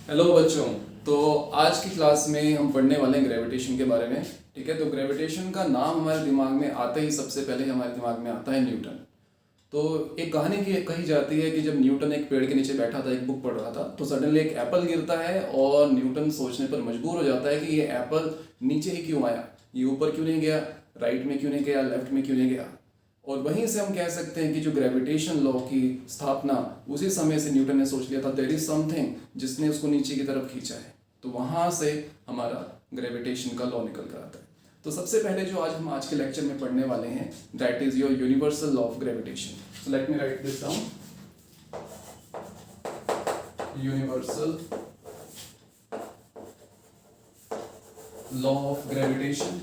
Hello बच्चों। तो आज की क्लास में हम पढ़ने वाले हैं ग्रेविटेशन के बारे में। ठीक है, तो ग्रेविटेशन का नाम हमारे दिमाग में आते ही सबसे पहले हमारे दिमाग में आता है न्यूटन। तो एक कहानी की कही जाती है कि जब न्यूटन एक पेड़ के नीचे बैठा था, एक बुक पढ़ रहा था, तो सडनली एक एप्पल गिरता है और न्यूटन सोचने पर मजबूर हो जाता है कि ये एप्पल नीचे ही क्यों आया, ये ऊपर क्यों नहीं गया, राइट में क्यों नहीं गया, लेफ्ट में क्यों नहीं गया। और वहीं से हम कह सकते हैं कि जो ग्रेविटेशन लॉ की स्थापना उसी समय से न्यूटन ने सोच लिया था, देयर इज समथिंग जिसने उसको नीचे की तरफ खींचा है। तो वहां से हमारा ग्रेविटेशन का लॉ निकल कर आता है। तो सबसे पहले जो आज हम आज के लेक्चर में पढ़ने वाले हैं, that is your universal law of gravitation. So let me right this down. Universal law of gravitation.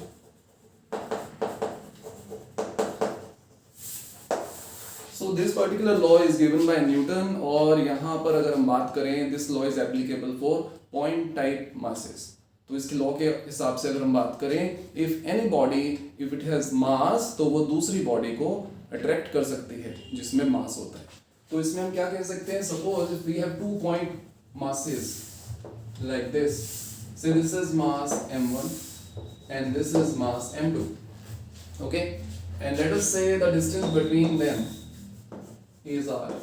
So this particular law is given by Newton, और यहाँ पर अगर हम बात करें, this law is applicable for point type masses. तो इसके law के हिसाब से अगर हम बात करें, if any body if it has मास, तो वो दूसरी बॉडी को अट्रैक्ट कर सकती है जिसमें मास होता है। तो इसमें हम क्या कह सकते हैं, suppose if we have 2 point masses like this, say this is mass m1 and this is mass m2, okay, and let us say the distance between them is r,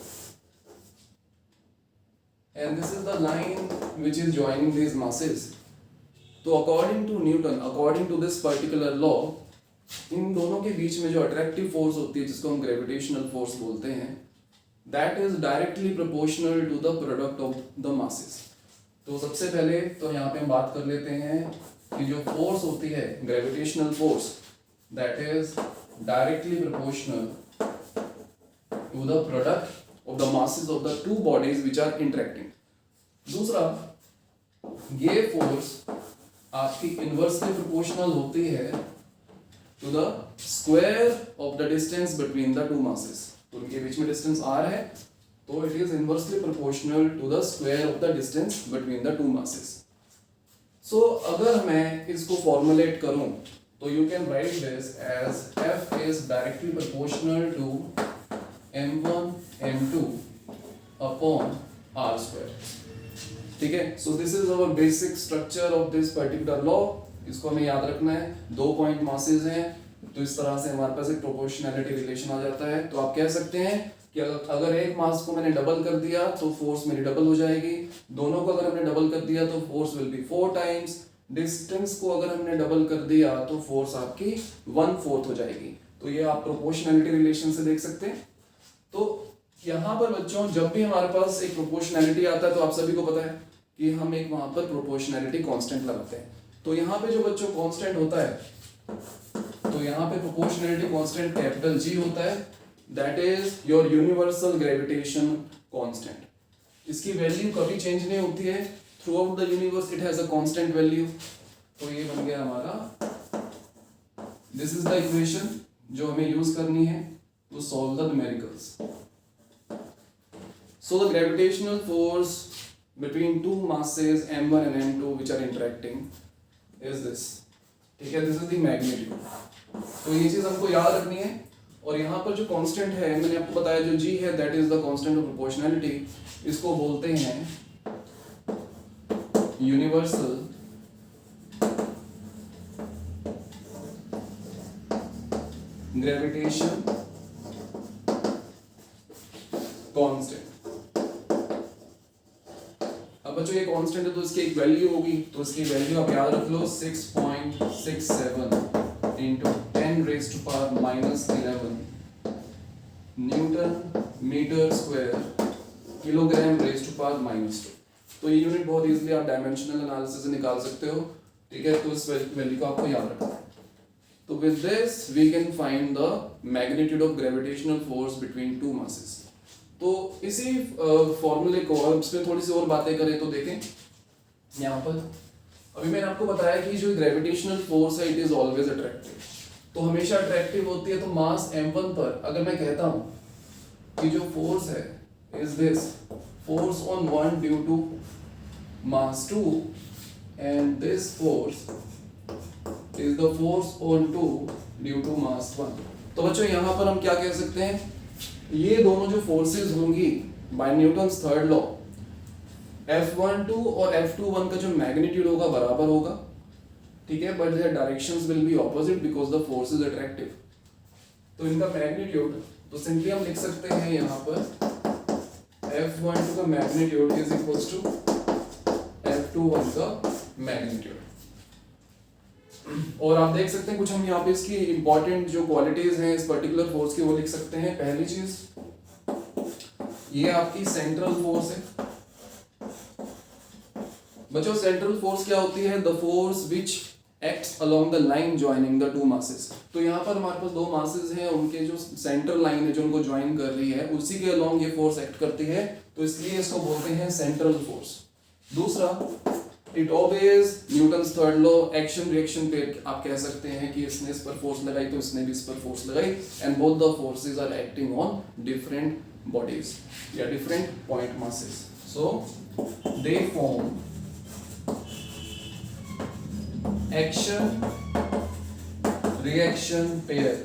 and this is the line which is joining these masses. तो according to Newton, according to this particular law, इन दोनों के बीच में जो attractive force होती है, जिसको हम gravitational force बोलते हैं, that is directly proportional to the product of the masses. तो सबसे पहले तो यहाँ पे हम बात कर लेते हैं कि जो फोर्स होती है gravitational force, that is directly proportional to the product of the masses of the two bodies which are interacting. दूसरा, ये फोर्स आपकी इनवर्सली प्रोपोर्शनल होती है to the square of the distance between the two masses. तो उनके बीच में distance r है, तो it is inversely proportional to the square of the distance between the two masses. So अगर मैं इसको फॉर्मुलेट करूं, तो you can write this as f is directly proportional to m1 m2 upon r square. ठीक है, so this is our basic structure of this particular law. इसको हमें याद रखना है। 2 पॉइंट मासेस हैं, तो इस तरह से हमारे पास एक प्रोपोर्शनैलिटी रिलेशन आ जाता है। तो आप कह सकते हैं कि अगर एक मास को मैंने डबल कर दिया तो फोर्स मेरी डबल हो जाएगी, दोनों को अगर हमने डबल कर दिया तो force will be 4 times, distance को अगर हमने डबल कर दिया तो फोर्स आपकी 1/4 हो जाएगी। तो ये आप प्रोपोर्शनैलिटी रिलेशन से देख सकते हैं। तो यहाँ पर बच्चों, जब भी हमारे पास एक प्रोपोर्शनैलिटी आता है, तो आप सभी को पता है कि हम एक वहां पर प्रोपोर्शनैलिटी कांस्टेंट लगाते हैं। तो यहाँ पे जो बच्चों कांस्टेंट होता है, तो यहाँ पे प्रोपोर्शनैलिटी कांस्टेंट कैपिटल G होता है, that is your universal gravitation constant. इसकी वैल्यू कभी चेंज नहीं होती है, through out the universe it has a constant value. तो ये बन गया हमारा, दिस इज द इक्वेशन जो हमें यूज करनी है to solve the numericals. So the gravitational force between two masses m1 and m2 which are interacting is this। ठीक है, दिस इज द मैग्नीट्यूड। तो ये चीज हमको याद रखनी है। और यहाँ पर जो कांस्टेंट है, मैंने आपको बताया जो G है, that is the constant of proportionality. इसको बोलते हैं यूनिवर्सल ग्रेविटेशन कांस्टेंट। अब बच्चों ये कांस्टेंट है, तो इसकी एक वैल्यू होगी, तो इसकी वैल्यू आप याद रख लो, 6.67 into 10 raised to power -11 newton metre square kilogram raised to power -2। तो ये यूनिट बहुत इजीली आप डायमेंशनल एनालिसिस से निकाल सकते हो। ठीक है, तो इस वैल्यू को आपको याद रखना है। तो with this we can find the magnitude of gravitational force between two masses. तो इसी फॉर्मूले को अब इसमें थोड़ी सी और बातें करें तो देखें, यहाँ पर अभी मैंने आपको बताया कि जो ग्रेविटेशनल फोर्स है, इट इज ऑलवेज अट्रैक्टिव। तो हमेशा अट्रैक्टिव होती है। तो मास m1 पर अगर मैं कहता हूँ कि जो फोर्स है is this force on 1 due to mass 2 and this force is the force on 2 due to mass 1। तो बच्चों यहाँ पर हम क्या कह सकते हैं, ये दोनों जो फोर्सेस होंगी bye Newton's third law, F12 और F21 का जो मैग्नीट्यूड होगा बराबर होगा, ठीक है, but their directions will be opposite because the force is attractive. तो इनका मैग्नीट्यूड तो सिंपली हम लिख सकते हैं यहाँ पर F12 का magnitude is equals to F21 का मैग्नीट्यूड। और आप देख सकते हैं कुछ हम यहाँ पे इसकी इंपॉर्टेंट जो क्वालिटीज हैं इस पर्टिकुलर फोर्स की वो लिख सकते हैं। पहली चीज, ये आपकी सेंट्रल फोर्स है। बच्चों सेंट्रल फोर्स क्या होती है? The force which acts along the line joining the two masses. तो यहाँ पर हमारे पास दो मासेस हैं, उनके जो सेंट्रल लाइन है जो उनको ज्वाइन कर रही है उसी के अलोंग ये फोर्स एक्ट करती है, तो इसलिए इसको बोलते हैं सेंट्रल फोर्स। दूसरा, it obeys Newton's third law, action reaction पे आप कह सकते हैं कि इसने इस पर फोर्स लगाई तो इसने भी इस पर फोर्स लगाई, and both the forces are acting on different bodies या different point masses, so they form action reaction pair.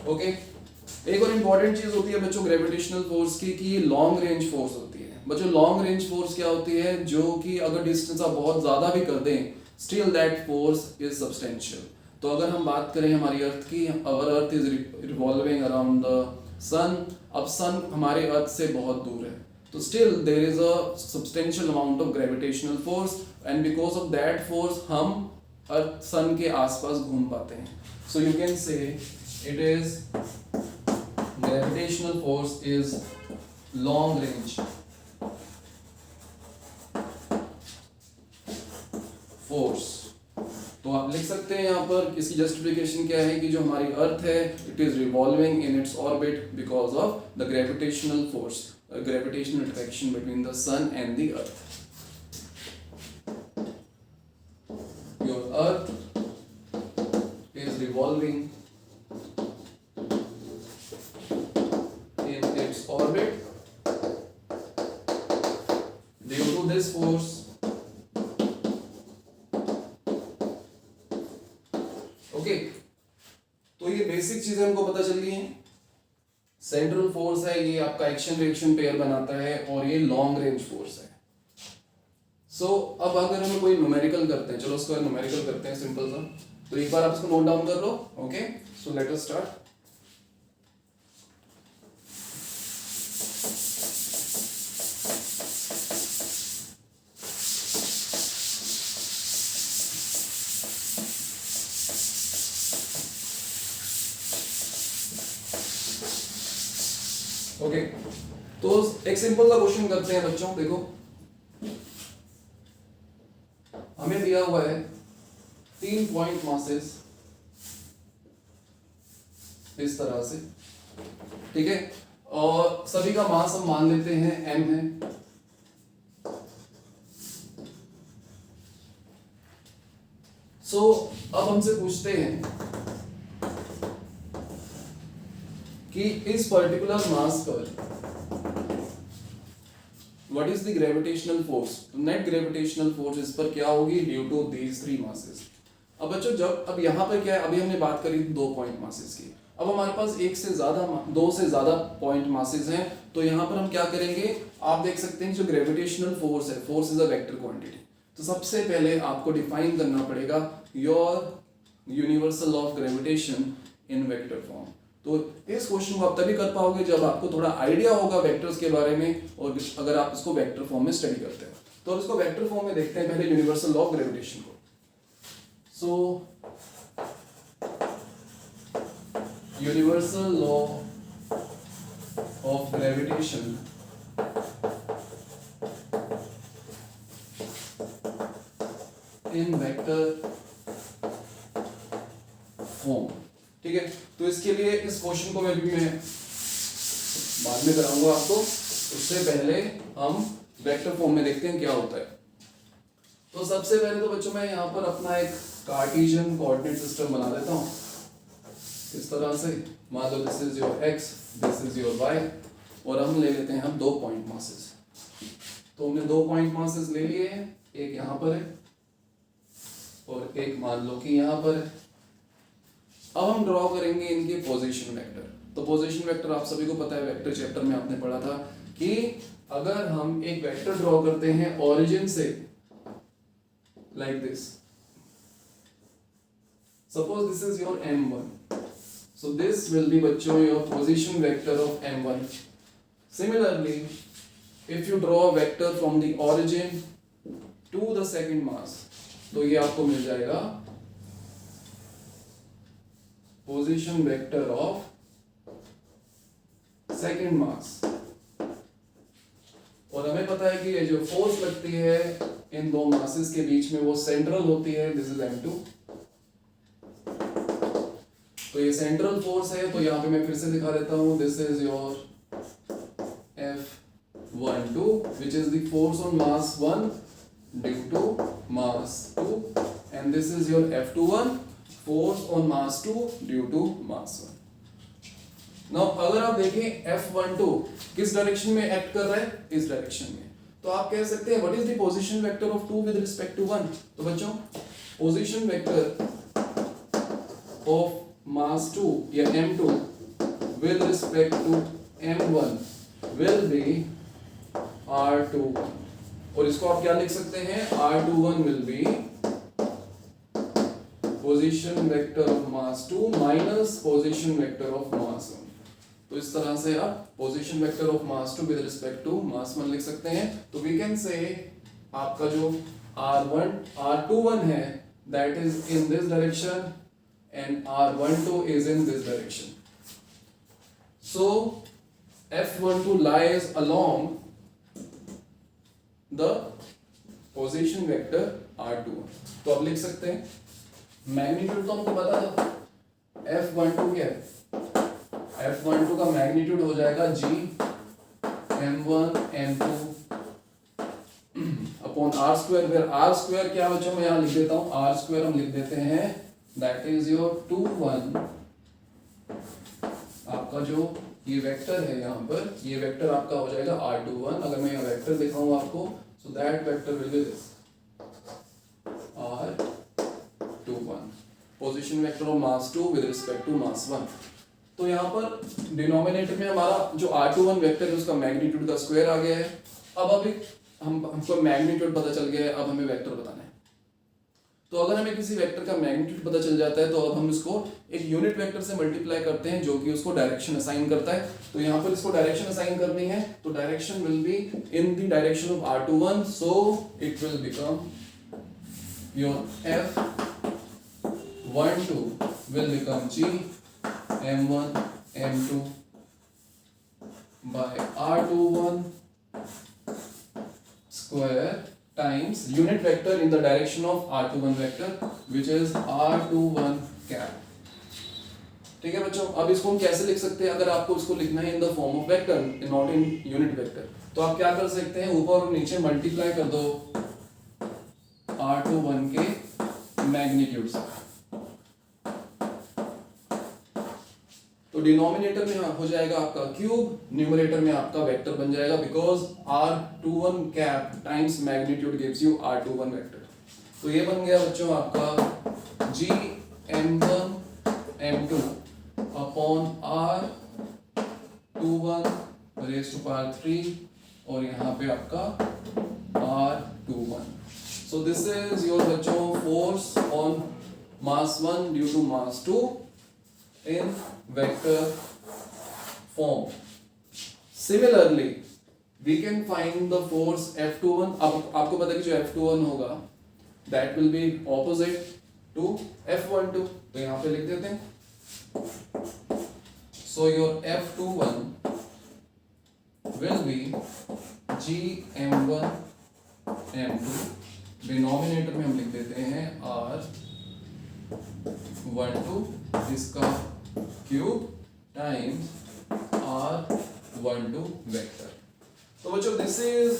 Okay, एक और इंपॉर्टेंट चीज होती है बच्चों ग्रेविटेशनल फोर्स की कि लॉन्ग रेंज फोर्स होती है। बच्चों लॉन्ग रेंज फोर्स क्या होती है? जो कि अगर डिस्टेंस आप बहुत ज्यादा भी कर दें still that force is substantial. तो अगर हम बात करें हमारी अर्थ की, our earth is revolving around the sun, अब सन हमारे अर्थ से बहुत दूर है, तो still there is a substantial amount of gravitational force and because of that force हम अर्थ सन के आसपास घूम पाते हैं। So you can say it is gravitational force is long range force। तो आप लिख सकते हैं यहाँ पर इसकी जस्टिफिकेशन क्या है कि जो हमारी अर्थ है it is revolving in its orbit because of the gravitational force, gravitational attraction between the sun and the earth. Your earth is revolving in its orbit due to this force. Okay, तो ये basic चीजें हमको पता चल गई हैं। Central force है, ये आपका एक्शन रिएक्शन पेयर बनाता है, और ये लॉन्ग रेंज फोर्स है। सो अब अगर हम कोई न्यूमेरिकल करते हैं, चलो उसको न्यूमेरिकल करते हैं सिंपल सा, तो एक बार आप इसको नोट डाउन कर लो। Okay, so let us start. Okay, तो एक सिंपल सा क्वेश्चन करते हैं बच्चों। देखो हमें दिया हुआ है 3 पॉइंट मासेस इस तरह से, ठीक है, और सभी का मास हम मान लेते हैं m है। सो अब हमसे पूछते हैं कि इस पर्टिकुलर मास पर what is the gravitational force, net gravitational force इस पर क्या होगी ड्यू टू दीज 3 मासेस। अब बच्चों जब अब यहाँ पर क्या है, अभी हमने बात करी 2 पॉइंट मासेस की, अब हमारे पास 2 से ज्यादा पॉइंट मासेस हैं, तो यहाँ पर हम क्या करेंगे, आप देख सकते हैं जो ग्रेविटेशनल फोर्स है, force is a vector quantity. तो सबसे पहले आपको डिफाइन करना पड़ेगा your universal of gravitation in vector form. तो इस क्वेश्चन को आप तभी कर पाओगे जब आपको थोड़ा आइडिया होगा वेक्टर्स के बारे में, और अगर आप इसको वेक्टर फॉर्म में स्टडी करते हैं। तो इसको वेक्टर फॉर्म में देखते हैं पहले यूनिवर्सल लॉ ऑफ ग्रेविटेशन को। So universal law of gravitation in vector form, ठीक है। तो इसके लिए इस क्वेश्चन को मैं बाद में कराऊंगा आपको, उससे पहले हम वेक्टर फॉर्म में देखते हैं क्या होता है। तो सबसे पहले तो बच्चों मैं यहाँ पर अपना एक कार्टेशियन कोऑर्डिनेट सिस्टम बना देता हूँ इस तरह से। मान लो this is your x, this is your y, और हम ले लेते हैं 2 पॉइंट मासेस। तो हमने 2 पॉइंट मासेस ले लिए हैं, एक यहाँ पर है और एक मान लो कि यहाँ पर है। अब हम ड्रॉ करेंगे इनके पोजीशन वेक्टर। तो पोजीशन वेक्टर आप सभी को पता है, वेक्टर चैप्टर में आपने पढ़ा था कि अगर हम एक वेक्टर ड्रॉ करते हैं ओरिजिन से, like this, suppose this is your m1, so this will be बच्चों your position vector of m1. Similarly, if you draw a vector from the origin to the second mass, तो ये आपको मिल जाएगा position vector of second mass. और हमें पता है कि ये जो फोर्स लगती है इन दो मासेस के बीच में वो सेंट्रल होती है, दिस इज m2. तो ये सेंट्रल फोर्स है, तो यहाँ पे मैं फिर से दिखा देता हूँ, this is your F12 which is the force on mass 1 due to mass 2, and this is your F21 force on mass 2 due to mass 1. Now अगर आप देखें F12 किस डायरेक्शन में एक्ट कर रहा है, इस डायरेक्शन में, तो आप कह सकते हैं what is the position vector of 2 with respect to 1. तो बच्चों पोजीशन वेक्टर ऑफ mass 2 या m2 with respect to m1 will be r21, और इसको आप क्या लिख सकते हैं, r21 will be position vector of mass 2 minus position vector of mass 1. तो इस तरह से आप position vector of mass 2 with respect to mass 1 लिख सकते हैं. तो we can say आपका जो r21 है that is in this direction and r12 is in this direction. So F12 lies along the position vector r21. तो आप लिख सकते हैं मैग्नीट्यूड तो हमको पता था, F12 क्या है, F12 का मैग्नीट्यूड हो जाएगा G m1 m2 upon r square, फिर r स्क्वायर क्या बच्चों मैं यहाँ लिख देता हूँ, r स्क्वायर हम लिख देते हैं that is your 21. आपका जो ये वेक्टर है यहाँ पर, ये वेक्टर आपका हो जाएगा r21. अगर मैं यहाँ वेक्टर दिखाऊं आपको, so that vector will be this r21, position vector of mass 2 with respect to mass 1. तो यहाँ पर डिनोमिनेटर में हमारा जो r21 वेक्टर है उसका मैग्नीट्यूड का स्क्वायर आ गया है. अब अभी हमको मैग्नीट्यूड पता चल गया है, अब हमें वेक्टर बताना है. तो अगर हमें किसी वेक्टर का मैग्नीट्यूड पता चल जाता है तो अब हम इसको एक यूनिट वेक्टर से मल्टीप्लाई करते हैं जो कि उसको डायरेक्शन असाइन करता है. तो यहाँ पर इसको डायरेक्शन असाइन करनी है, तो direction will be in the direction of r21, so it will become your F12 will become G m1 m2 by r21 square times unit vector in the direction of r21 vector which is r21 cap. ठीक है बच्चों, अब इसको हम कैसे लिख सकते हैं, अगर आपको इसको लिखना है in the form of vector not in unit vector, तो आप क्या कर सकते हैं, ऊपर और नीचे मल्टीप्लाई कर दो r21 के मैग्नीट्यूड से. तो डिनोमिनेटर में हो जाएगा आपका क्यूब, न्यूमरेटर में आपका वेक्टर बन जाएगा, because r21 cap times magnitude gives you r21 vector. तो ये बन गया बच्चों आपका G m1 m2 upon r21 raise to power 3 और यहाँ पे आपका r21. So this is your बच्चों force on mass 1 due to mass 2 in vector form. Similarly, we can find the force F21. अब आपको पता है कि जो F21 होगा that will be opposite to F12. तो यहाँ पे लिख देते हैं. So your F21 will be G m1 m2. Denominator में हम लिख देते हैं R12 इसका क्यूब टाइम्स r12 वेक्टर. तो बच्चों this is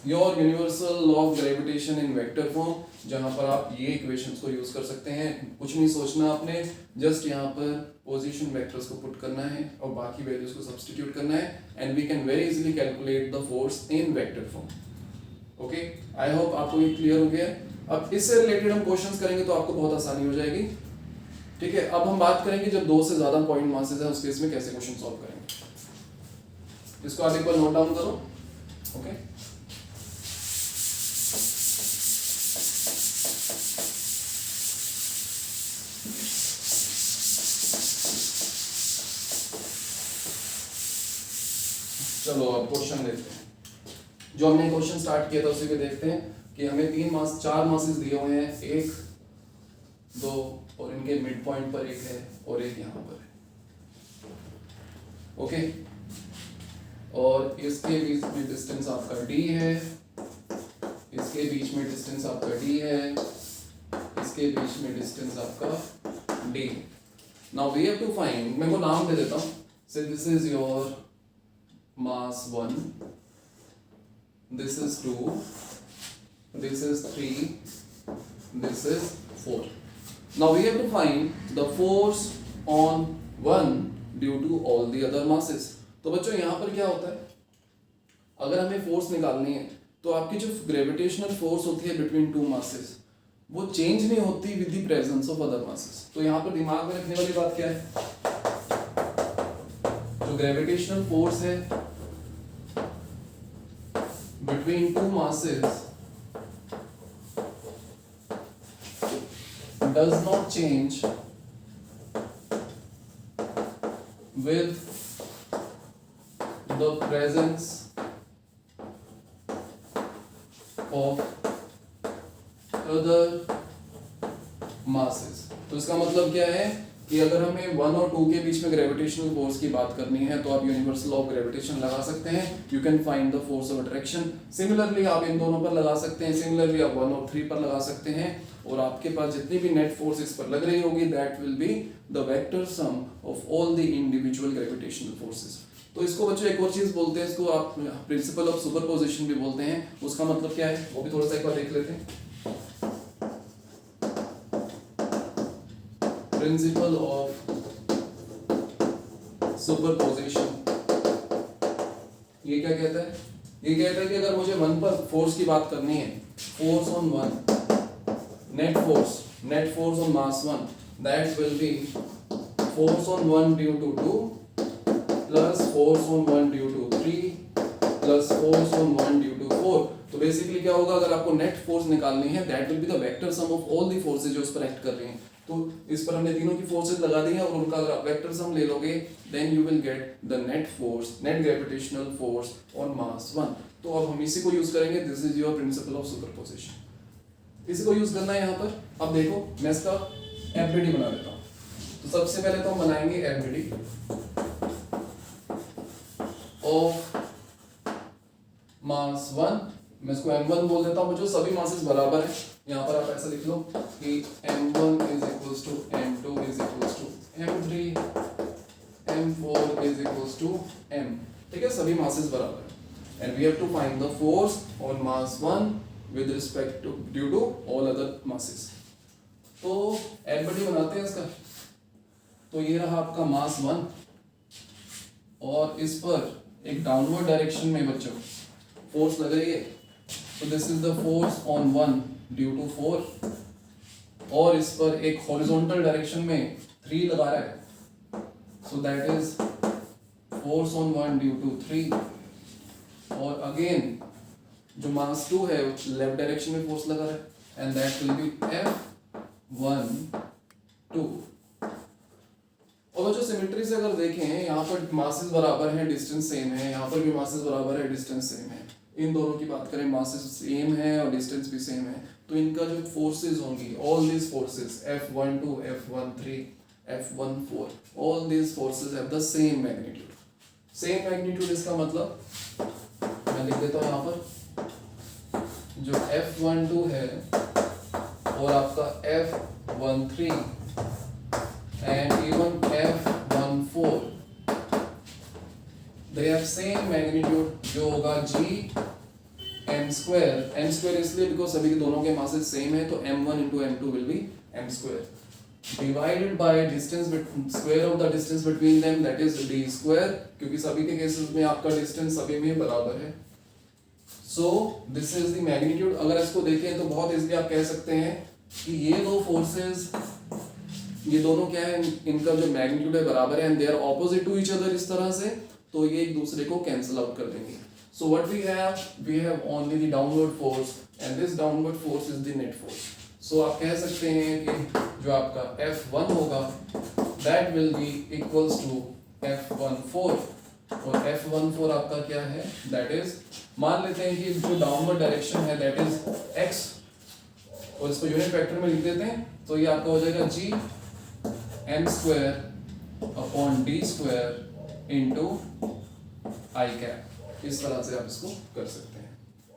your universal law of gravitation in vector form, जहां पर आप ये इक्वेशंस को यूज कर सकते हैं. कुछ नहीं सोचना आपने, जस्ट यहाँ पर पोजीशन वेक्टर्स को पुट करना है और बाकी वैल्यूज को सब्स्टिट्यूट करना है and we can very easily calculate the force in vector form. Okay, I hope आपको ये क्लियर हो गया. अब इससे रिलेटेड हम क्वेश्चंस करेंगे तो आपको बहुत आसानी हो जाएगी. ठीक है, अब हम बात करेंगे जब दो से ज्यादा पॉइंट मासेस है उस केस में कैसे क्वेश्चन सॉल्व करेंगे। इसको आप एक बार नोट डाउन करो। ओके, चलो अब क्वेश्चन देखते हैं। जो हमने क्वेश्चन स्टार्ट किया था उसी पे देखते हैं कि हमें चार मासेस दिए हुए हैं, एक, दो और इनके मिड पॉइंट पर एक है और एक यहाँ पर है। ओके, और इसके बीच में डिस्टेंस आपका d है, इसके बीच में डिस्टेंस आपका d है, इसके बीच में डिस्टेंस आपका d। Now we have to find, मैं को नाम दे देता हूँ। Say this is your mass 1, this is 2, this is 3, this is 4. Now we have to find the force on 1 due to all the other masses. तो बच्चों यहाँ पर क्या होता है, अगर हमें फोर्स निकालनी है तो आपकी जो ग्रेविटेशनल फोर्स होती है बिटवीन टू मासेस वो चेंज नहीं होती with the presence of other masses. तो यहाँ पर दिमाग में रखने वाली बात क्या है, जो ग्रेविटेशनल फोर्स है between two masses does not change with the presence of other masses। तो इसका मतलब क्या है कि अगर हमें 1 और 2 के बीच में ग्रेविटेशनल फोर्स की बात करनी है तो आप यूनिवर्सल लॉ ऑफ ग्रेविटेशन लगा सकते हैं। You can find the force of attraction. Similarly आप इन दोनों पर लगा सकते हैं, सिमिलरली आप 1 और 3 पर लगा सकते हैं, और आपके पास जितनी भी नेट फोर्स इस पर लग रही होगी that will be the vector sum of all the individual gravitational forces. तो इसको बच्चों एक और चीज बोलते हैं, इसको आप प्रिंसिपल ऑफ सुपरपोजिशन भी बोलते हैं। उसका मतलब क्या है वो भी थोड़ा सा एक बार देख लेते हैं। प्रिंसिपल ऑफ सुपरपोजिशन ये क्या कहता है, ये कहता है कि अगर मुझे 1 पर फोर्स की बात करनी है, force on 1, net force on mass 1, that will be force on 1 due to 2 plus force on 1 due to 3 plus force on 1 due to 4। तो बेसिकली क्या होगा, अगर आपको नेट फोर्स निकालनी है that will be the vector sum of all the forces जो उस पर एक्ट कर रही हैं। तो इस पर हमने तीनों की फोर्सेस लगा दी है और उनका अगर आप वेक्टर सम ले लोगे then you will get the net gravitational force on mass 1। तो अब हम इसी को यूज करेंगे, this is your principle of superposition. इसी को यूज करना है यहाँ पर। अब देखो मैं इसका एफबीडी बना देता हूँ। तो सबसे पहले तो हम बनाएंगे एफबीडी ऑफ मास 1, मैं इसको m1 बोल देता हूँ। जो सभी मासेस बराबर है यहाँ पर आप ऐसा लिख लो कि m1 is equals to m2 is equals to m3 m4 is equals to m। ठीक है, सभी मासेस बराबर है and we have to find the force on mass 1 with respect to due to all other masses। तो FBD बनाते हैं इसका। तो ये रहा आपका मास 1 और इस पर एक डाउनवर्ड डायरेक्शन में बच्चों फोर्स लग रही है। तो this is the force on 1 due to 4 और इस पर एक हॉरिजॉन्टल डायरेक्शन में 3 लगा रहा है। So that is force on 1 due to 3 और अगेन जो मास 2 है लेफ्ट डायरेक्शन में फोर्स लगा रहा है and that will B F1 2। और जो सिमेट्री से अगर देखें यहाँ पर मासेस बराबर हैं, डिस्टेंस सेम है, यहाँ पर भी मासेस बराबर है, डिस्टेंस सेम है। इन दोनों की बात करें मासेस सेम है और डिस्टेंस भी सेम है, तो इनका जो फोर्सेस होंगी all these forces F12 F13 F14 all these forces have the same magnitude. Same magnitude इसका मतलब मैं लिख देता हूँ यहाँ पर जो F12 है और आपका F13 and even F14 they have same magnitude जो होगा G m square इसलिए because सभी के दोनों के masses same है तो m1 into m2 will be m square divided by distance square of the distance between them that is d square क्योंकि सभी के केसेस में आपका डिस्टेंस सभी में बराबर है। So this is the magnitude। अगर इसको देखें तो बहुत इजीली आप कह सकते हैं कि ये दो फोर्सेस ये दोनों क्या है, इनका जो मैग्नीट्यूड है बराबर है, and they are opposite to each other इस तरह से, तो ये एक दूसरे को कैंसिल आउट कर देंगे. So what we have only the downward force, and this downward force is the net force. So आप कह सकते हैं कि जो आपका F1 होगा that will be equals to F14, और F14 आपका क्या है, दैट इज, मान लेते हैं कि जो डाउनवर्ड डायरेक्शन है दैट इज x, और इसको यूनिट वेक्टर में लिख देते हैं, तो ये आपका हो जाएगा g m² upon d² into i cap. इस तरह से आप इसको कर सकते हैं.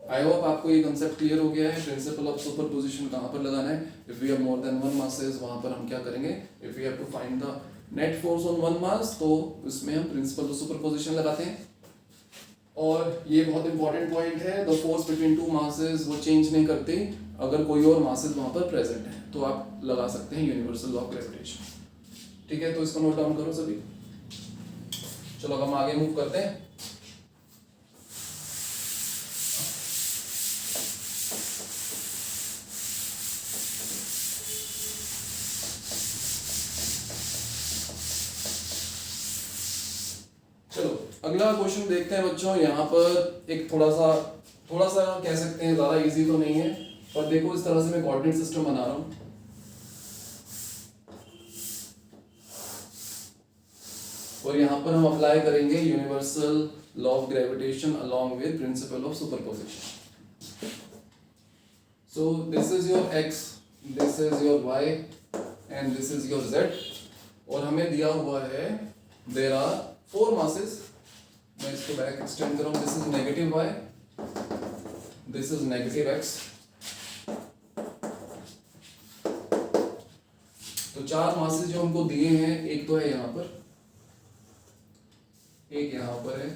आई होप आपको ये कंसेप्ट क्लियर हो गया है. प्रिंसिपल ऑफ सुपरपोजिशन कहाँ पर लगाना है. If we have more than one masses, वहां पर हम क्या करेंगे, if we have to find the net force on one mass, तो इसमें हम प्रिंसिपल ऑफ सुपरपोजिशन लगाते हैं. और ये बहुत इंपॉर्टेंट पॉइंट है, the force between two masses वो चेंज नहीं करती अगर कोई और मासेस वहां पर प्रेजेंट है, तो आप लगा सकते हैं यूनिवर्सल लॉ ऑफ ग्रेविटेशन. ठीक है, तो इसको नोट डाउन करो सभी. चलो हम आगे मूव करते हैं. चलो अगला क्वेश्चन देखते हैं बच्चों. यहाँ पर एक थोड़ा सा कह सकते हैं, ज्यादा इजी तो नहीं है, पर देखो इस तरह से मैं कोऑर्डिनेट सिस्टम बना रहा हूँ. और यहाँ पर हम अप्लाई करेंगे universal law of gravitation along with principal of superposition. So this is your x, this is your y and this is your z. और हमें दिया हुआ है देयर आर 4 मासेस. मैं इसको बैक एक्सटेंड कर रहा हूँ. This is negative y, this is negative x. तो 4 मासेस जो हमको दिए हैं, एक तो है यहाँ पर, एक यहाँ पर है,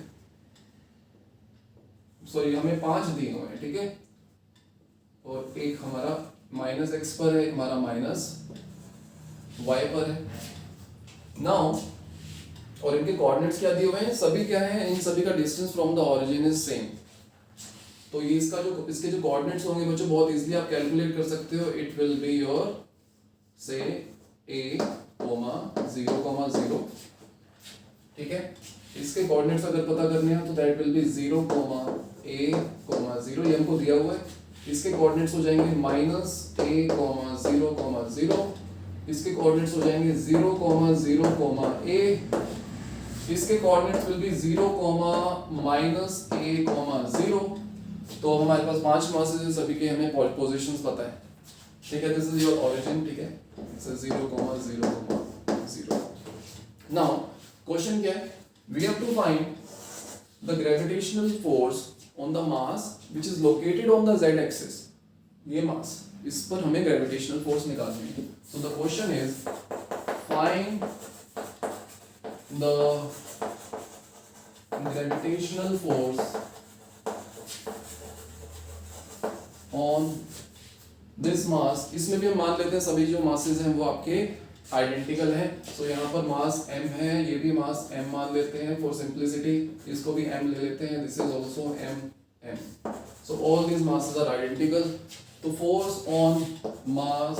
सॉरी हमें 5 दिए हुए हैं, ठीक है. और एक हमारा -x पर है, हमारा -y पर है. नाउ और इनके कोऑर्डिनेट्स क्या दिए हुए हैं, सभी क्या है, इन सभी का distance from the origin is same. तो ये इसके जो कोऑर्डिनेट्स होंगे बच्चों, बहुत इजीली आप कैलकुलेट कर सकते हो. इट विल बी योर से a, 0, 0. ठीक है. इसके कोऑर्डिनेट्स अगर पता करने हैं तो दैट विल बी 0, a, 0. ये हमको दिया हुआ है. इसके कोऑर्डिनेट्स हो जाएंगे -a, 0, 0. इसके कोऑर्डिनेट्स हो जाएंगे 0, 0, a. इसके कोऑर्डिनेट्स विल बी 0, -a, 0. तो हमारे पास 5 मासेस हैं, सभी के हमें पोजीशंस पता है. ठीक है. This is your origin. ठीक है. सो 0, 0, 0. नाउ क्वेश्चन क्या है, we have to find the gravitational force on the mass which is located on the z axis. ये मास, इस पर हमें gravitational force निकालनी है. So the question is find the gravitational force on this mass. इसमें भी हम मान लेते हैं सभी जो masses हैं वो आपके आइडेंटिकल है. सो यहाँ पर मास m है, ये भी मास m मान लेते हैं फॉर सिंप्लिसिटी. इसको भी m ले लेते हैं. This is also m. So all these masses are identical. तो force on mass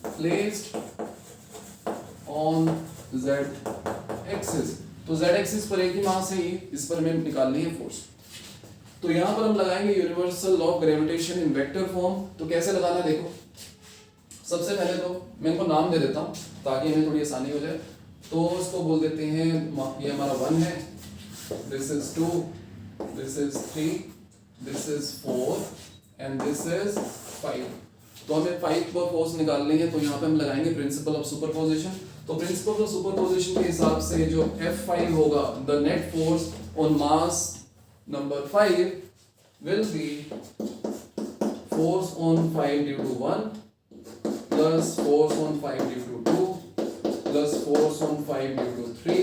placed on z axis. तो z एक्सिस पर एक ही मास है, ये इस पर हमें निकालनी है फोर्स. तो यहाँ पर हम लगाएंगे universal law of gravitation in vector form. तो कैसे लगाना देखो. सबसे पहले तो मैं इनको नाम दे देता हूँ ताकि हमें थोड़ी आसानी हो जाए. तो इसको बोल देते हैं, ये हमारा 1 है, this is 2, this is 3, this is 4 and this is 5. तो हमें 5 पर फोर्स निकालनी है. तो यहाँ पे हम लगाएंगे प्रिंसिपल ऑफ सुपरपोजिशन. तो प्रिंसिपल ऑफ सुपरपोजिशन के हिसाब से जो F5 होगा, the net force on mass number 5 will be force on 5 due to 1 plus force on 5 due to 2 plus force on 5 due to 3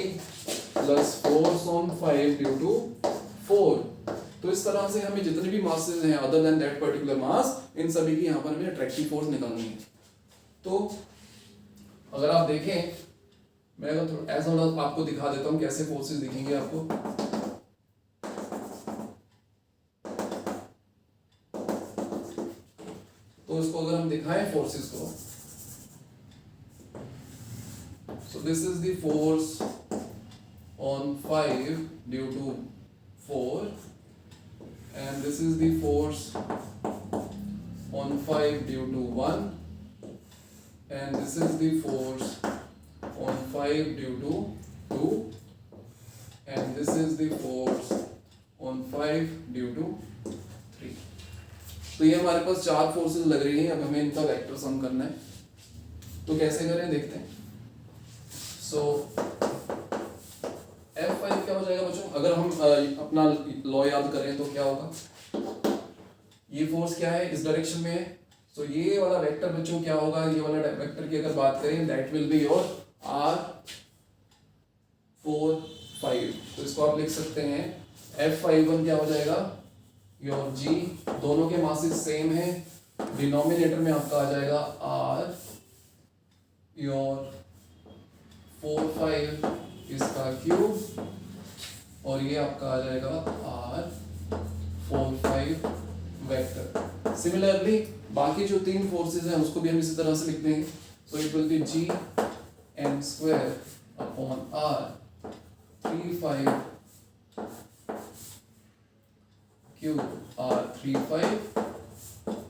plus force on 5 due to 4. तो इस तरह से हमें जितने भी मासेस हैं अदर देन दैट पर्टिकुलर मास, इन सभी की यहाँ पर हमें अट्रैक्टिव फोर्स निकालनी है. तो अगर आप देखें, मैं अगर ऐसा थोड़ा आपको दिखा देता हूँ कैसे फोर्सेस दिखेंगे आपको. तो इसको अगर हम दिखाएं फोर्सेस को, So this is the force on 5 due to 4, and this is the force on 5 due to 1, and this is the force on 5 due to 2, and this is the force on 5 due to 3. तो ये हमारे पास 4 forces लग रही हैं. अब हमें इनका vector sum करना है. तो कैसे करें देखते हैं. सो F5 क्या हो जाएगा बच्चों? अगर हम अपना लॉ याद करें तो क्या होगा? ये फोर्स क्या है, इस डायरेक्शन में है. सो ये वाला वेक्टर बच्चों क्या होगा? ये वाला वेक्टर की अगर बात करें that will be your R4 5. तो इसको आप लिख सकते हैं F51 क्या हो जाएगा? Your G. दोनों के मासेस सेम है. डिनोमिनेटर में आपका आ जाएगा R योर 4 5 इसका क्यूब, और ये आपका आ जाएगा R4 5 वेक्टर. सिमिलरली बाकी जो 3 फोर्सेस हैं उसको भी हम इसी तरह से लिख देंगे. सो it will B G m square upon R35 cube R35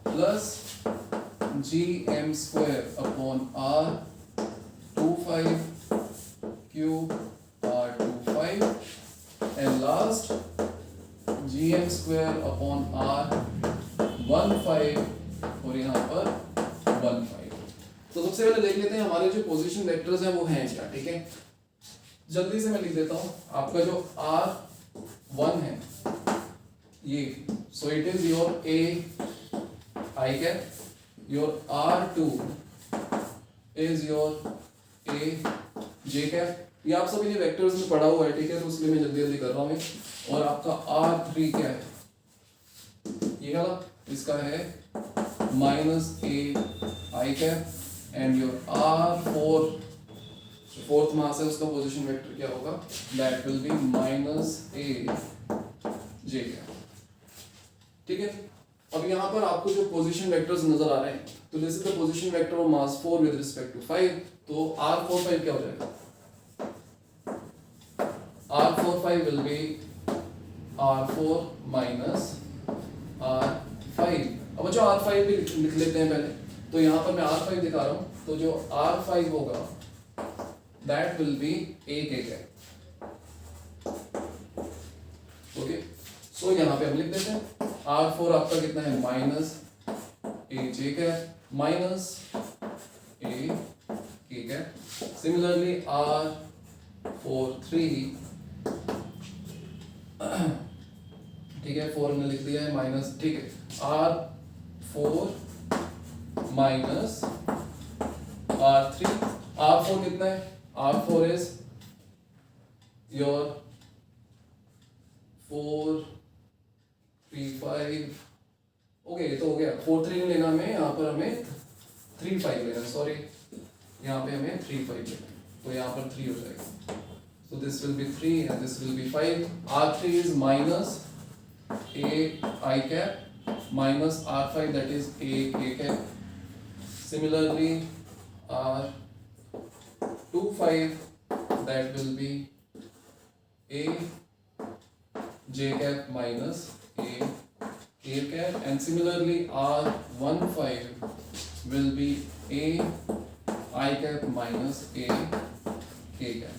plus G m square upon R25 cube R25, and last gm square upon R15 और यहाँ पर 15. तो सबसे पहले देख लेते हैं हमारे जो पोजीशन वेक्टर्स हैं वो हैं क्या. ठीक है, जल्दी से मैं लिख देता हूँ. आपका जो R1 है ये, so it is your A I cap. Your R2 is your A J cap. ये आप सभी ने वेक्टर्स में पढ़ा हुआ है. ठीक है, तो इसलिए मैं जल्दी जल्दी कर रहा हूँ. और आपका R3 क्या है? ये वाला, इसका है -A I cap, and your R4 जो फोर्थ मास है उसका पोजीशन वेक्टर क्या होगा? That will be -A J cap. ठीक है, अब यहाँ पर आपको जो पोजीशन वेक्टर्स नजर आ रहे हैं, तो this is the position vector of mass 4 with respect to 5. तो R4 5 क्या हो जाएगा? R4 5 will be R4 minus R5. अब बच्चों R5 भी लिख लेते हैं पहले. तो यहाँ पर मैं R5 दिखा रहा हूँ. तो जो R5 होगा that will be A K cap. Okay, so यहाँ पे हम लिख देते हैं R4 आपका कितना है? -A J cap minus A K cap. Similarly R4 3, ठीक है, 4 हमने लिख दिया है माइनस. ठीक है, R4 माइनस R3. R4 कितना है? R4 is your 4 3 5. ओके, तो हो गया. 4 3 लेना हमें, यहाँ पर हमें 3 5 लेना. सॉरी, यहाँ पे हमें 3 5 लेना. तो यहाँ पर 3 हो जाएगा. So this will be 3 and this will be 5. R3 is minus A I cap minus R5, that is A K cap. Similarly, R25 that will be A J cap minus A K cap, and similarly R15 will be A I cap minus A K cap.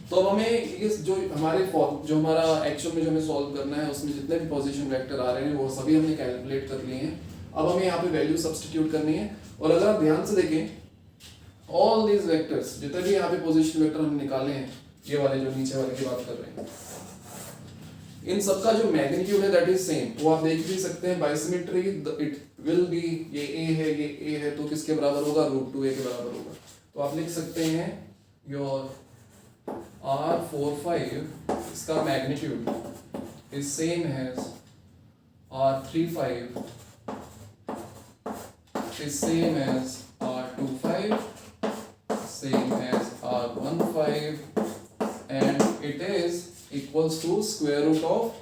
तो अब हमें इस जो हमारा actual में जो हमें solve करना है उसमें जितने भी पोजीशन वेक्टर आ रहे हैं वो सभी हमने कैलकुलेट कर लिए हैं. अब हमें यहाँ पे वैल्यू सब्स्टिट्यूट करनी है. और अगर आप ध्यान से देखें ऑल दीज वेक्टर्स, जितने भी यहाँ पे पोजीशन वेक्टर हमने निकाले हैं, ये वाले जो नीचे वाले की बात कर रहे हैं, इन सबका जो मैग्नीट्यूड है दैट इज सेम. वो आप देख भी सकते हैं by symmetry. It will be, ये A है, ये A है, तो किसके बराबर होगा? √2A के बराबर होगा. तो आप लिख सकते हैं योर R4 5 इसका magnitude is same as R3 5 is same as R2 5, same as R1 5, and it is equals to square root of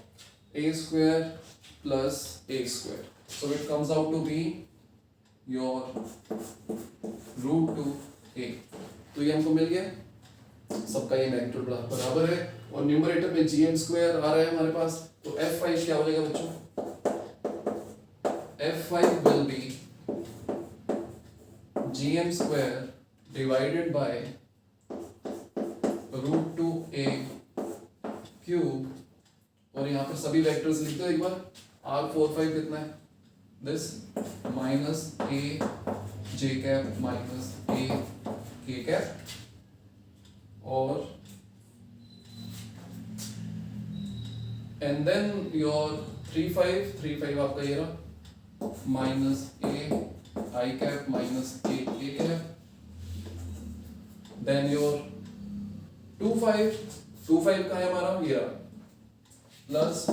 A square plus A square. So it comes out to be your √2A. तो ये हमको मिल गया. सबका ये magnitude बराबर है और न्यूमरेटर में gm स्क्वायर आ रहा है हमारे पास, तो f5 क्या हो जाएगा बच्चों, f5 will be gm square divided by √2a cube, और यहाँ पर सभी वेक्टर्स लिख दो एक बार। r45 कितना है, this minus a j cap minus a k cap, और एंड देन योर 35 आपका ये रहा minus a i cap minus a k cap, then your 25 का है हमारा ये रहा plus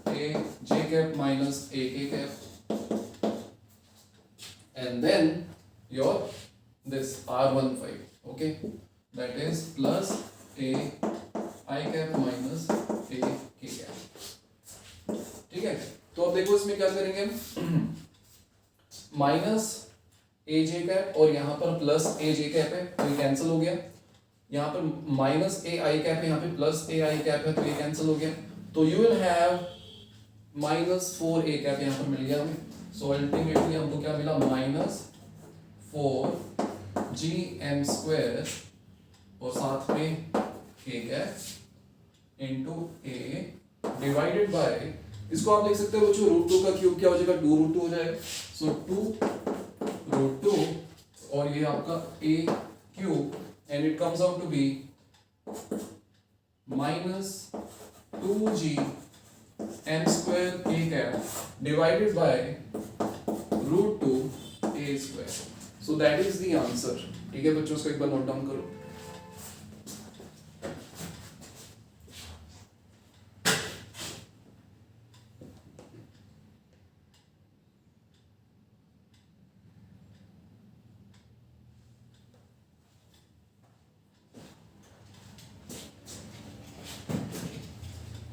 a j cap minus a k cap, and then your this r15, okay, that is plus a I cap minus a k cap, ठीक है। तो अब देखो इसमें क्या करेंगे हम, माइनस ए जे कैप और यहाँ पर प्लस ए जे कैप है तो ये कैंसिल हो गया, यहाँ पर माइनस ए आई कैप है, यहाँ पे प्लस ए आई कैप है तो ये कैंसिल हो गया, तो you will have minus 4 A cap यहाँ पर मिल गया हमें। सो अल्टीमेटली हमको क्या मिला, माइनस 4 जी एम स्क्वायर और साथ में के cap into A divided by, इसको आप लिख सकते हो बच्चों √2 का क्यूब क्या हो जाएगा, 2√2 हो जाएगा। सो 2√2 और ये आपका a cube and it comes out to be minus 2g m square a cap divided by √2 a square. So that is the answer, ठीक है बच्चों, उसको एक बार नोट डाउन करो।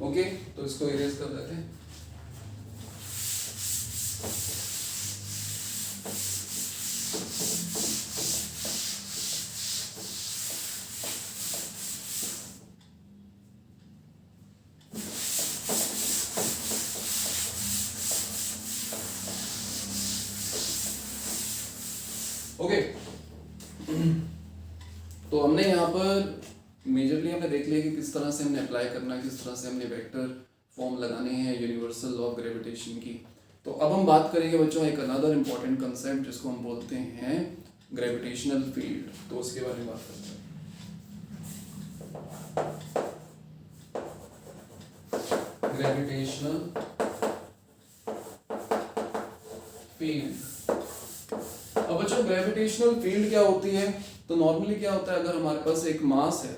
ओके तो इसको इरेज कर देते हैं। ओके तो हमने यहाँ पर मेजरली हमने देख लिया कि किस तरह से हमने अप्लाई करना है, किस तरह से हमने वेक्टर फॉर्म लगाने हैं यूनिवर्सल लॉ ऑफ ग्रेविटेशन की। तो अब हम बात करेंगे बच्चों एक अनदर इम्पॉर्टेंट कंसेप्ट जिसको हम बोलते हैं ग्रेविटेशनल फील्ड, तो उसके बारे में बात करते हैं। ग्रेविटेशनल फील्ड, अब बच्चों ग्रेविटेशनल फील्ड क्या होती है, तो नॉर्मली क्या होता है, अगर हमारे पास एक मास है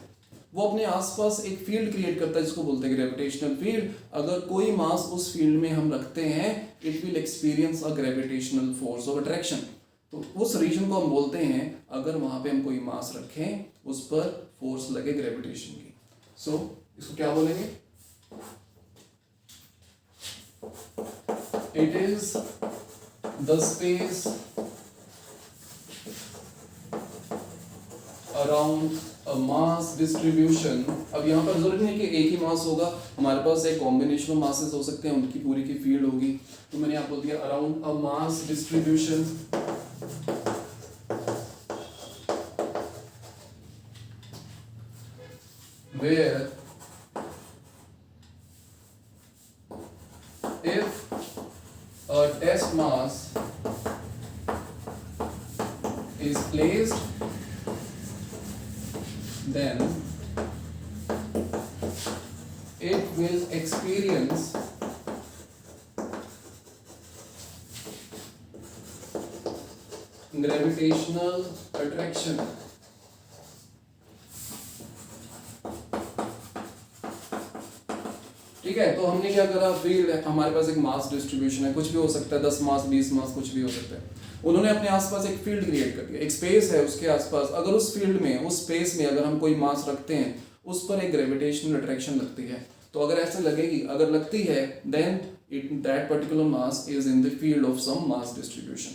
वो अपने आसपास एक फील्ड क्रिएट करता है जिसको बोलते हैं ग्रेविटेशनल फील्ड। अगर कोई मास उस फील्ड में हम रखते हैं it will experience a gravitational force of attraction, तो उस रीजन को हम बोलते हैं अगर वहां पे हम कोई मास रखें उस पर फोर्स लगे ग्रेविटेशन की। सो इसको क्या बोलेंगे, it is the space around a mass distribution. अब यहाँ पर जरूरत नहीं कि एक ही मास होगा, हमारे पास एक कॉम्बिनेशन ऑफ मासेस हो सकते हैं, उनकी पूरी की फील्ड होगी। तो मैंने आपको दिया around a mass distribution where if a test mass is placed then it will experience gravitational attraction। ठीक है, तो हमने क्या करा, फील्ड हमारे पास एक मास डिस्ट्रीब्यूशन है, कुछ भी हो सकता है, 10 मास 20 मास कुछ भी हो सकता है। उन्होंने अपने आसपास एक फील्ड क्रिएट कर दिया, एक स्पेस है उसके आसपास, अगर उस फील्ड में उस स्पेस में अगर हम कोई मास रखते हैं उस पर एक ग्रेविटेशनल अट्रैक्शन लगती है, तो अगर ऐसे लगेगी, अगर लगती है then that particular mass is in the field of some mass distribution.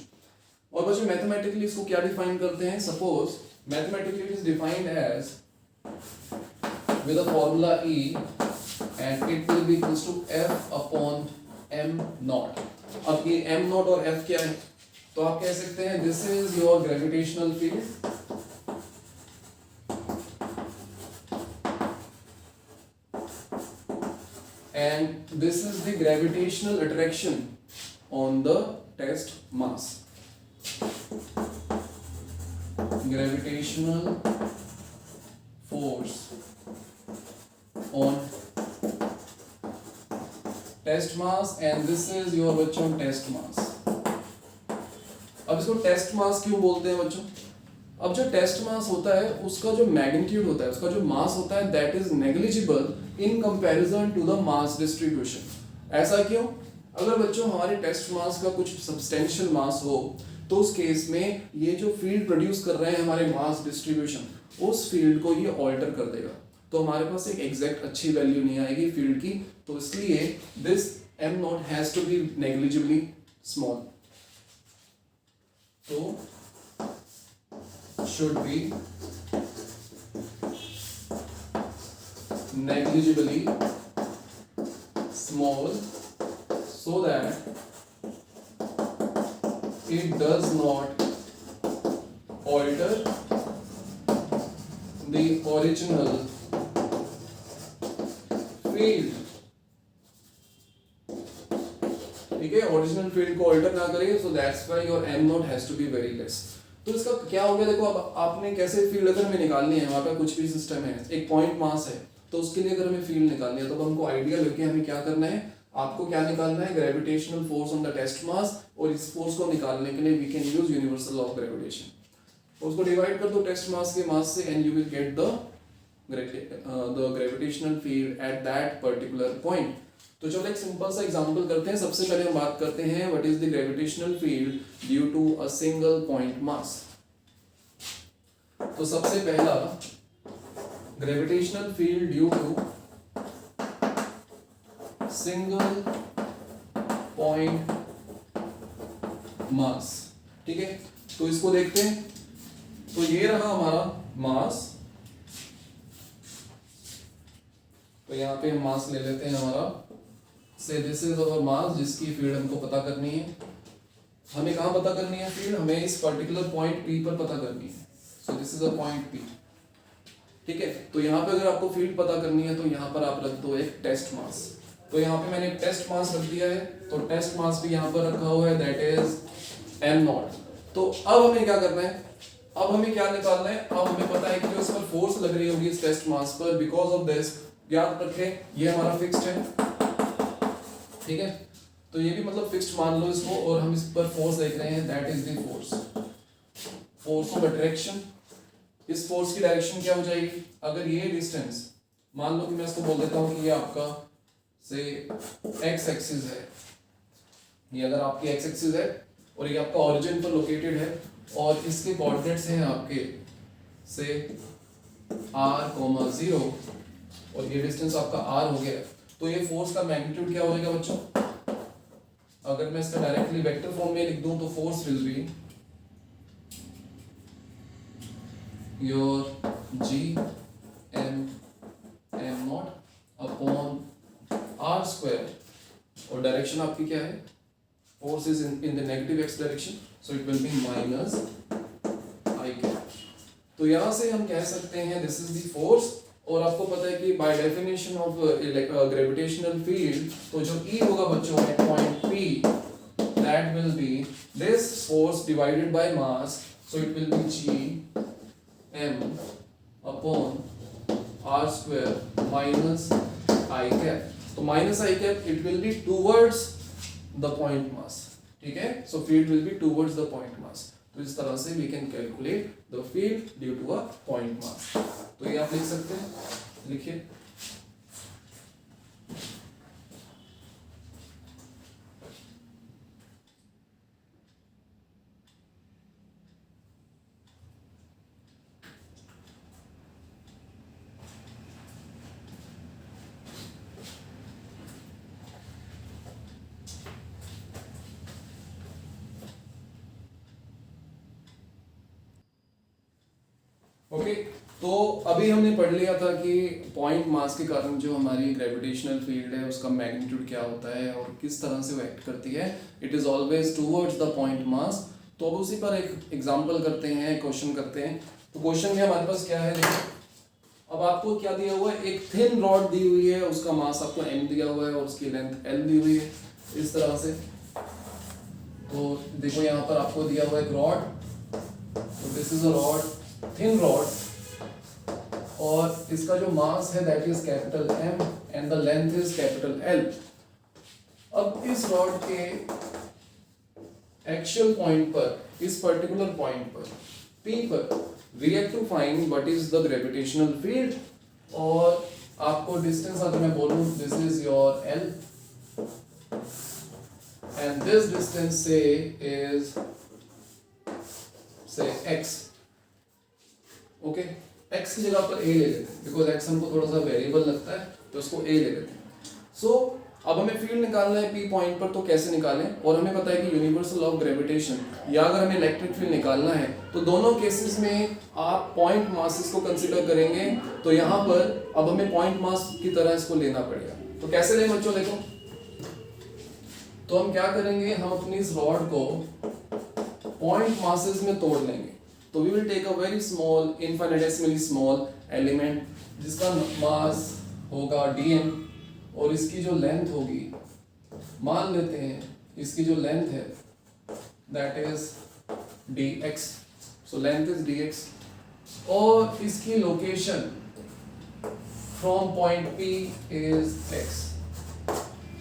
और बच्चों मैथमेटिकली इसको क्या डिफाइन करते हैं, suppose mathematically it is defined as with a formula E and it will be equals to F upon m naught. अब ये m naught और F क्या है, तो आप कह सकते हैं this is your gravitational field and this is the gravitational attraction on the test mass. Gravitational force on test mass and this is your बच्चों test mass. अब इसको टेस्ट मास क्यों बोलते हैं बच्चों? अब जो टेस्ट मास होता है उसका जो मैग्नीट्यूड होता है, उसका जो मास होता है that is negligible in comparison to the mass distribution. ऐसा क्यों? अगर बच्चों हमारे टेस्ट मास का कुछ सब्सटेंशियल मास हो तो उस केस में ये जो फील्ड प्रोड्यूस कर रहे हैं हमारे मास डिस्ट्रीब्यूशन, उस फील्ड को ये ऑल्टर कर देगा, तो हमारे पास एक एग्जैक्ट अच्छी वैल्यू नहीं आएगी फील्ड की. तो इसलिए this m naught has to be negligibly small. तो should be negligibly small so that it does not alter the original field. ठीक है, ओरिजिनल फील्ड को ऑल्टर ना करे, so that's why your m naught has to be very less. तो इसका क्या हो गया, देखो अब आपने कैसे फील्ड अगर हमें निकालनी है, वहाँ पे कुछ भी सिस्टम है, एक पॉइंट मास है, तो उसके लिए अगर हमें फील्ड निकालनी है तो हमको आइडिया लेके हमें क्या करना है, आपको क्या निकालना है, gravitational force on the test mass. और इस फोर्स को निकालने के लिए we can use universal law of gravitation. उसको डिवाइड कर दो टेस्ट मास के मास से and you will get the gravitational field at that particular point. तो चलो एक सिंपल सा एग्जांपल करते हैं. सबसे पहले हम बात करते हैं what is the gravitational field due to a single point mass. तो सबसे पहला gravitational field due to single point mass. ठीक है, तो इसको देखते हैं. तो ये रहा हमारा मास. तो यहां पे हम मास ले लेते हैं हमारा, से दिस इज अवर मास जिसकी फील्ड हमको पता करनी है. हमें कहाँ पता करनी है फील्ड, हमें इस पर्टिकुलर पॉइंट P पर पता करनी है. So this is a point P. ठीक है, तो यहाँ पे अगर आपको फील्ड पता करनी है तो यहाँ पर आप रख दो एक टेस्ट मास. तो यहाँ पे मैंने एक टेस्ट मास रख दिया है, तो टेस्ट मास भी यहाँ पर रखा हुआ है, दैट इज m नॉट. तो अब हमें क्या करना है, अब हमें क्या निकालना है, अब हमें पता है कि जो इस पर फोर्स लग रही होगी इस टेस्ट मास पर, बिकॉज ऑफ दिस, याद रखें ये हमारा फिक्स्ड है. ठीक है, तो ये भी मतलब फिक्स्ड मान लो इसको, और हम इस पर फोर्स देख रहे हैं, that is the force of attraction. इस फोर्स की डायरेक्शन क्या हो जाएगी, अगर ये डिस्टेंस मान लो कि मैं इसको बोल देता हूँ कि ये आपका से x एक्सिस है, ये अगर आपकी x एक्सिस है और ये आपका ओरिजिन पर लोकेटेड है और इसके कोऑर्डिनेट्स हैं आपके से r, 0 और ये डिस्टेंस आपका r हो गया. तो ये फोर्स का मैग्नीट्यूड क्या हो जाएगा बच्चों, अगर मैं इसका डायरेक्टली वेक्टर फॉर्म में लिख दूं तो force will be your m not upon r square. और डायरेक्शन आपकी क्या है, force is in the negative x direction, so it will B minus i cap. तो यहां से हम कह सकते हैं दिस इज द फोर्स. और आपको पता है कि by definition of gravitational field, तो जो E होगा बच्चों at point P, that will be this force divided by mass, so it will be Gm upon r square minus i cap. तो minus i cap it will be towards the point mass. ठीक है, so field will be towards the point mass. तो इस तरह से we can calculate the field due to a point mass. तो ये आप लिख सकते हैं, लिखिए. ओके तो अभी हमने पढ़ लिया था कि पॉइंट मास के कारण जो हमारी ग्रेविटेशनल फील्ड है उसका मैग्नीट्यूड क्या होता है और किस तरह से वो एक्ट करती है, it is always towards the point mass. तो अब उसी पर एक एग्जांपल करते हैं, क्वेश्चन करते हैं। तो क्वेश्चन में हमारे पास क्या है, देखो अब आपको क्या दिया हुआ है, एक थिन रॉड दी हुई है, उसका मास आपको m दिया हुआ है और उसकी लेंथ l दी हुई है इस तरह से। तो देखो यहाँ पर आपको दिया हुआ है एक रॉड, तो this is a rod, thin rod, और इसका जो मास है that is capital M and the length is capital L। अब इस रॉड के एक्चुअल पॉइंट पर, इस पर्टिकुलर पॉइंट पर P पर we have to find what is the gravitational field, और आपको डिस्टेंस अगर मैं बोलूं this is your L and this distance से is say x, okay x की जगह पर a ले लेते हैं बिकॉज x हमको थोड़ा सा वेरिएबल लगता है, तो उसको a ले लेते हैं। सो अब हमें फील्ड निकालना है p पॉइंट पर, तो कैसे निकालें, और हमें पता है कि यूनिवर्सल लॉ ऑफ ग्रेविटेशन या अगर हमें इलेक्ट्रिक फील्ड निकालना है तो दोनों केसेस में आप पॉइंट मासेस को कंसीडर करेंगे। तो यहाँ पर अब हमें पॉइंट मास की तरह इसको लेना पड़ेगा। तो कैसे लें बच्चों, देखो तो हम क्या करेंगे, हम अपनी इस रॉड को पॉइंट मासेस में तोड़ लेंगे। तो we will take a very small, infinitesimally small element जिसका मास होगा dm, और इसकी जो लेंथ होगी, मान लेते हैं इसकी जो लेंथ है that is dx, so length is dx, और इसकी location from point P is x।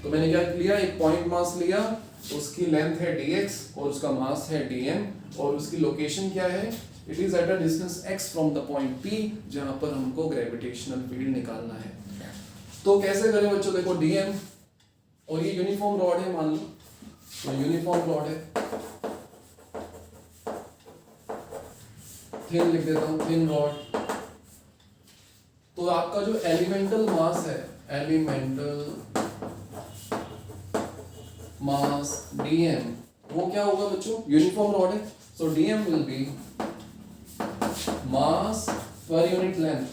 तो मैंने क्या लिया, एक पॉइंट मास लिया, उसकी लेंथ है dx और उसका मास है dm, और उसकी लोकेशन क्या है, it is at a distance x from the point P जहां पर हमको ग्रेविटेशनल फील्ड निकालना है। तो कैसे करें बच्चों, देखो dm, और ये यूनिफॉर्म रॉड है मान लो, तो यूनिफॉर्म रॉड है, थिन लिख देता हूं, थिन रॉड। तो आपका जो एलिमेंटल मास है, एलिमेंटल मास dm, वो क्या होगा बच्चों, यूनिफॉर्म रॉड है, सो dm विल बी मास पर यूनिट लेंथ।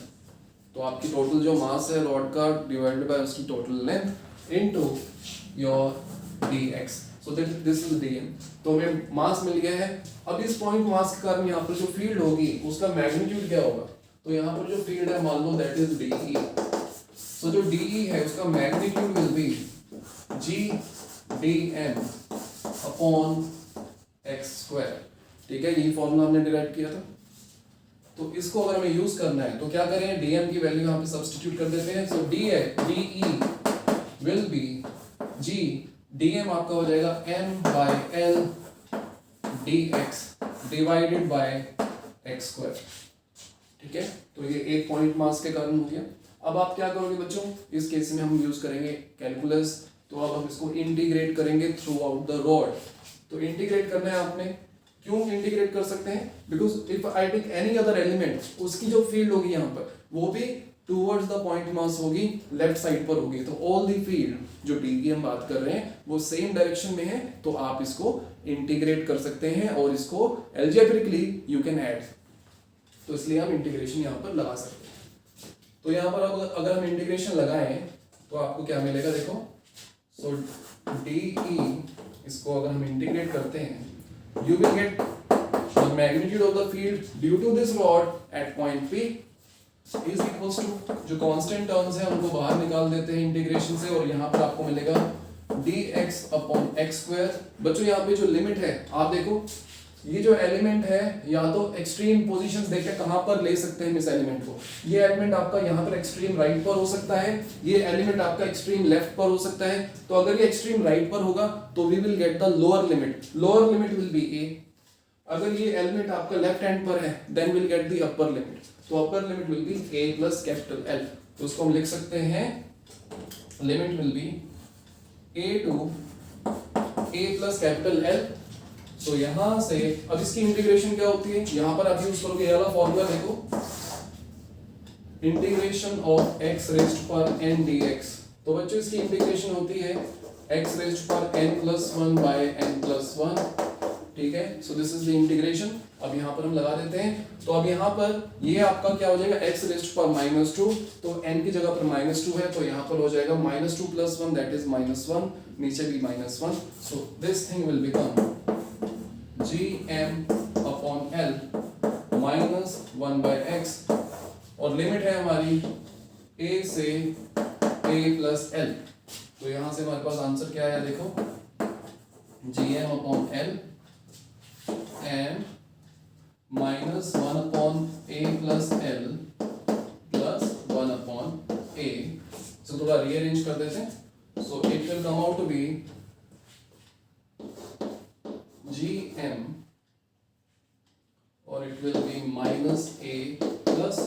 तो आपकी टोटल जो मास है रॉड का डिवाइडेड बाय उसकी total length into your dx, so this is dm। तो हमें मास मिल गया है। अब इस पॉइंट मास के कारण यहाँ पर जो फील्ड होगी उसका मैग्नीट्यूड क्या होगा, तो यहाँ पर जो फील्ड है मान लो दैट इज dE, सो जो dE है उसका magnitude will be g dm upon x square. ठीक है, यही फॉर्मूला हमने डिराइव किया था। तो इसको अगर हमें यूज करना है तो क्या करें, dm की वैल्यू यहाँ पे सब्स्टिट्यूट कर देते हैं। सो dE will be g dm आपका हो जाएगा m by l dx divided by x square. ठीक है, तो ये एक पॉइंट मास के कारण हो गया। अब आप क्या करोगे बच्चों, इस केस में हम यूज करेंगे कैलकुलस। तो अब हम इसको इंटीग्रेट करेंगे थ्रू आउट द रॉड। तो इंटीग्रेट करना है आपने, क्यों इंटीग्रेट कर सकते हैं, because if I take any other element, उसकी जो फील्ड होगी यहाँ पर वो भी टूवर्ड्स द पॉइंट मास होगी, लेफ्ट साइड पर होगी। तो ऑल द फील्ड जो डी की हम बात कर रहे हैं वो सेम डायरेक्शन में है, तो आप इसको इंटीग्रेट कर सकते हैं और इसको एल्जेब्रिकली यू कैन ऐड। तो इसलिए हम इंटीग्रेशन यहाँ पर लगा सकते हैं। तो यहाँ पर अगर हम इंटीग्रेशन लगाएं तो आपको क्या मिलेगा, देखो सो DE, इसको अगर हम इंटीग्रेट करते हैं you will get the magnitude of the field due to this rod at point P is equals to, जो constant terms है उनको बाहर निकाल देते हैं इंटीग्रेशन से, और यहाँ पर आपको मिलेगा dx अपॉन x स्क्वायर। बच्चों यहाँ पे जो लिमिट है आप देखो, ये जो एलिमेंट है या तो एक्सट्रीम पोजीशंस देख के कहाँ पर ले सकते हैं इस एलिमेंट को। ये एलिमेंट आपका यहाँ पर एक्सट्रीम राइट पर हो सकता है, ये एलिमेंट आपका एक्सट्रीम लेफ्ट पर हो सकता है। तो अगर ये एक्सट्रीम राइट पर होगा तो we will get the lower limit, lower limit will be a। अगर ये एलिमेंट आपका लेफ्ट हैंड पर है then will get the upper limit, तो upper limit will be a plus capital L। तो उसको हम लिख सकते हैं limit will be a to a plus capital L। तो यहां से अब इसकी इंटीग्रेशन क्या होती है, यहां पर आप यूज करोगे ये वाला फॉर्मूला, देखो इंटीग्रेशन ऑफ x रेज्ड पर n dx। तो बच्चों इसकी इंटीग्रेशन होती है x रेज्ड पर n+1 बाय n+1। ठीक है, so this is the integration. अब यहाँ पर हम लगा देते हैं, तो अब यहाँ पर ये आपका क्या हो जाएगा, x रेस्ट पर -2, तो n की जगह पर -2 है, तो यहाँ पर हो जाएगा -2 + 1 दैट इज -1, नीचे भी -1, so this thing will become gm/l -1/x, और लिमिट है हमारी a से a + l, तो यहाँ से हमारे पास आंसर क्या आया देखो, gm/l and -1/a + l plus 1/a, so थोड़ा रीअरेंज कर देते हैं, so it will come out to be gm और it will be -a plus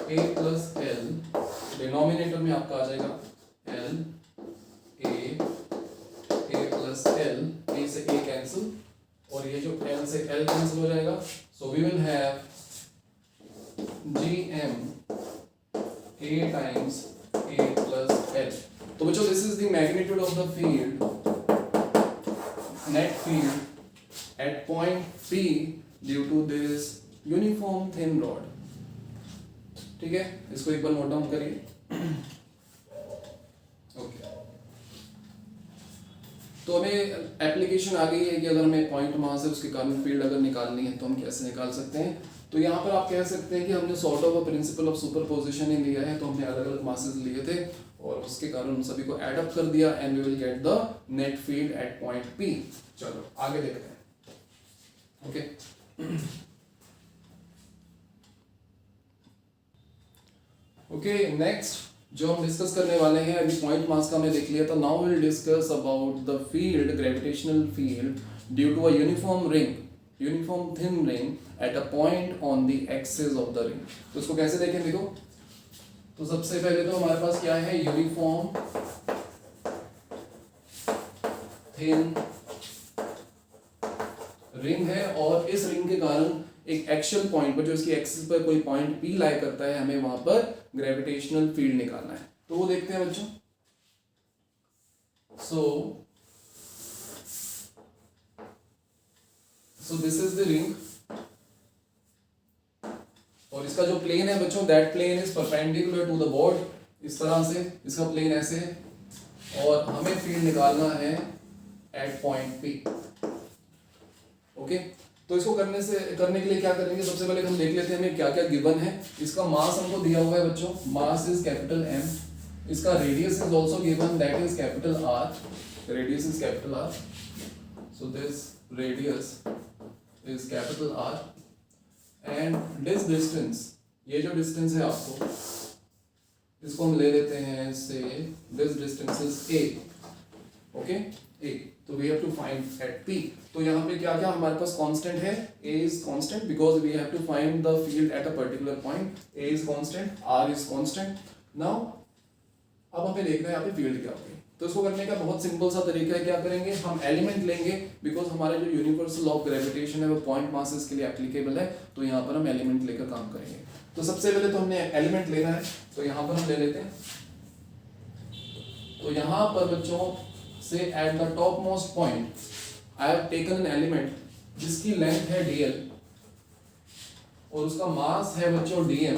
a plus l, denominator में आपका आ जाएगा l a plus l, a से a कैंसिल, और ये जो l से l कैंसिल हो जाएगा, so we will have gm a times a plus l. तो बच्चों this is the magnitude of the field, net field at point P due to this uniform thin rod. ठीक है, इसको एक बार नोट डाउन करिए। ओके, तो हमें एप्लीकेशन आ गई है कि अगर हमें पॉइंट मास है उसके कारण फील्ड अगर निकालनी है तो हम कैसे निकाल सकते हैं। तो यहाँ पर आप कह सकते हैं कि हमने sort of a principle of superposition ही लिया है, तो हमने अलग अलग मासेस लिए थे और उसके कारण उन सभी को एड अप कर दिया and we will get the net field at point P। चलो आगे देखते हैं। ओके, ओके, नेक्स्ट जो हम डिस्कस करने वाले हैं, अभी पॉइंट मास का हमने देख लिया था, now will discuss about the field, gravitational field due to a uniform ring, uniform thin ring at a point on the axis of the ring. तो इसको कैसे देखें, देखो, तो सबसे पहले तो हमारे पास क्या है, यूनिफॉर्म थिन रिंग है, और इस रिंग के कारण एक एक्चुअल पॉइंट पर जो इसकी एक्सिस पर कोई पॉइंट P लाई करता है, हमें वहां पर ग्रेविटेशनल फील्ड निकालना है। तो वो देखते हैं बच्चों। So this is the ring, और इसका जो प्लेन है बच्चों, that plane is perpendicular to the board, इस तरह से इसका प्लेन ऐसे है, और हमें फील्ड निकालना है एट पॉइंट P। ओके, तो इसको करने के लिए क्या करेंगे, सबसे पहले हम देख लेते हैं हमें क्या क्या गिवन है। इसका मास हमको दिया हुआ है बच्चों, मास इज कैपिटल M, इसका radius is also given, that is capital R, radius is capital R, so this radius is capital R, and this distance, ये जो डिस्टेंस है आपको, इसको हम ले लेते हैं से this distance is A, okay, A, तो we have to find at P। तो यहाँ पे क्या क्या हमारे पास कांस्टेंट है, A is constant because we have to find the field at a particular point, A is constant, R is constant। now अब हमें देखना है यहाँ पे फील्ड क्या होगी। तो इसको करने का बहुत सिंपल सा तरीका है, क्या करेंगे, हम एलिमेंट लेंगे, बिकॉज हमारा जो यूनिवर्सल लॉ ऑफ ग्रेविटेशन है वो पॉइंट मासेस के लिए एप्लीकेबल है, तो यहाँ पर हम एलिमेंट लेकर काम करेंगे। तो सबसे पहले तो हमने एलिमेंट लेना है, तो यहाँ पर हम ले लेते हैं। तो यहाँ पर बच्चों से at the top most point I have taken an element जिसकी लेंथ है dl और उसका मास है बच्चों dm,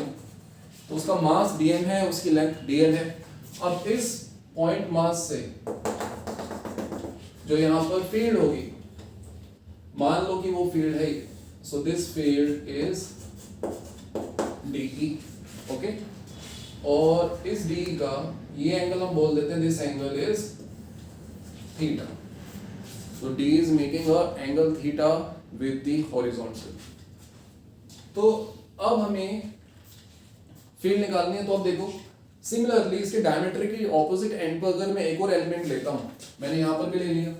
तो उसका मास dm है, उसकी लेंथ dl है। अब इस पॉइंट मास से जो यहाँ पर फील्ड होगी, मान लो कि वो फील्ड है, so this field is de, okay, और इस d का ये एंगल हम बोल देते हैं, this angle is theta. So D is making a angle theta with the horizontal। तो अब हमें फील्ड निकालनी है, तो अब देखो सिमिलरली इसके डायमीटर की ऑपोजिट एंड पर अगर मैं एक और एलिमेंट लेता हूं, मैंने यहां पर भी ले लिया,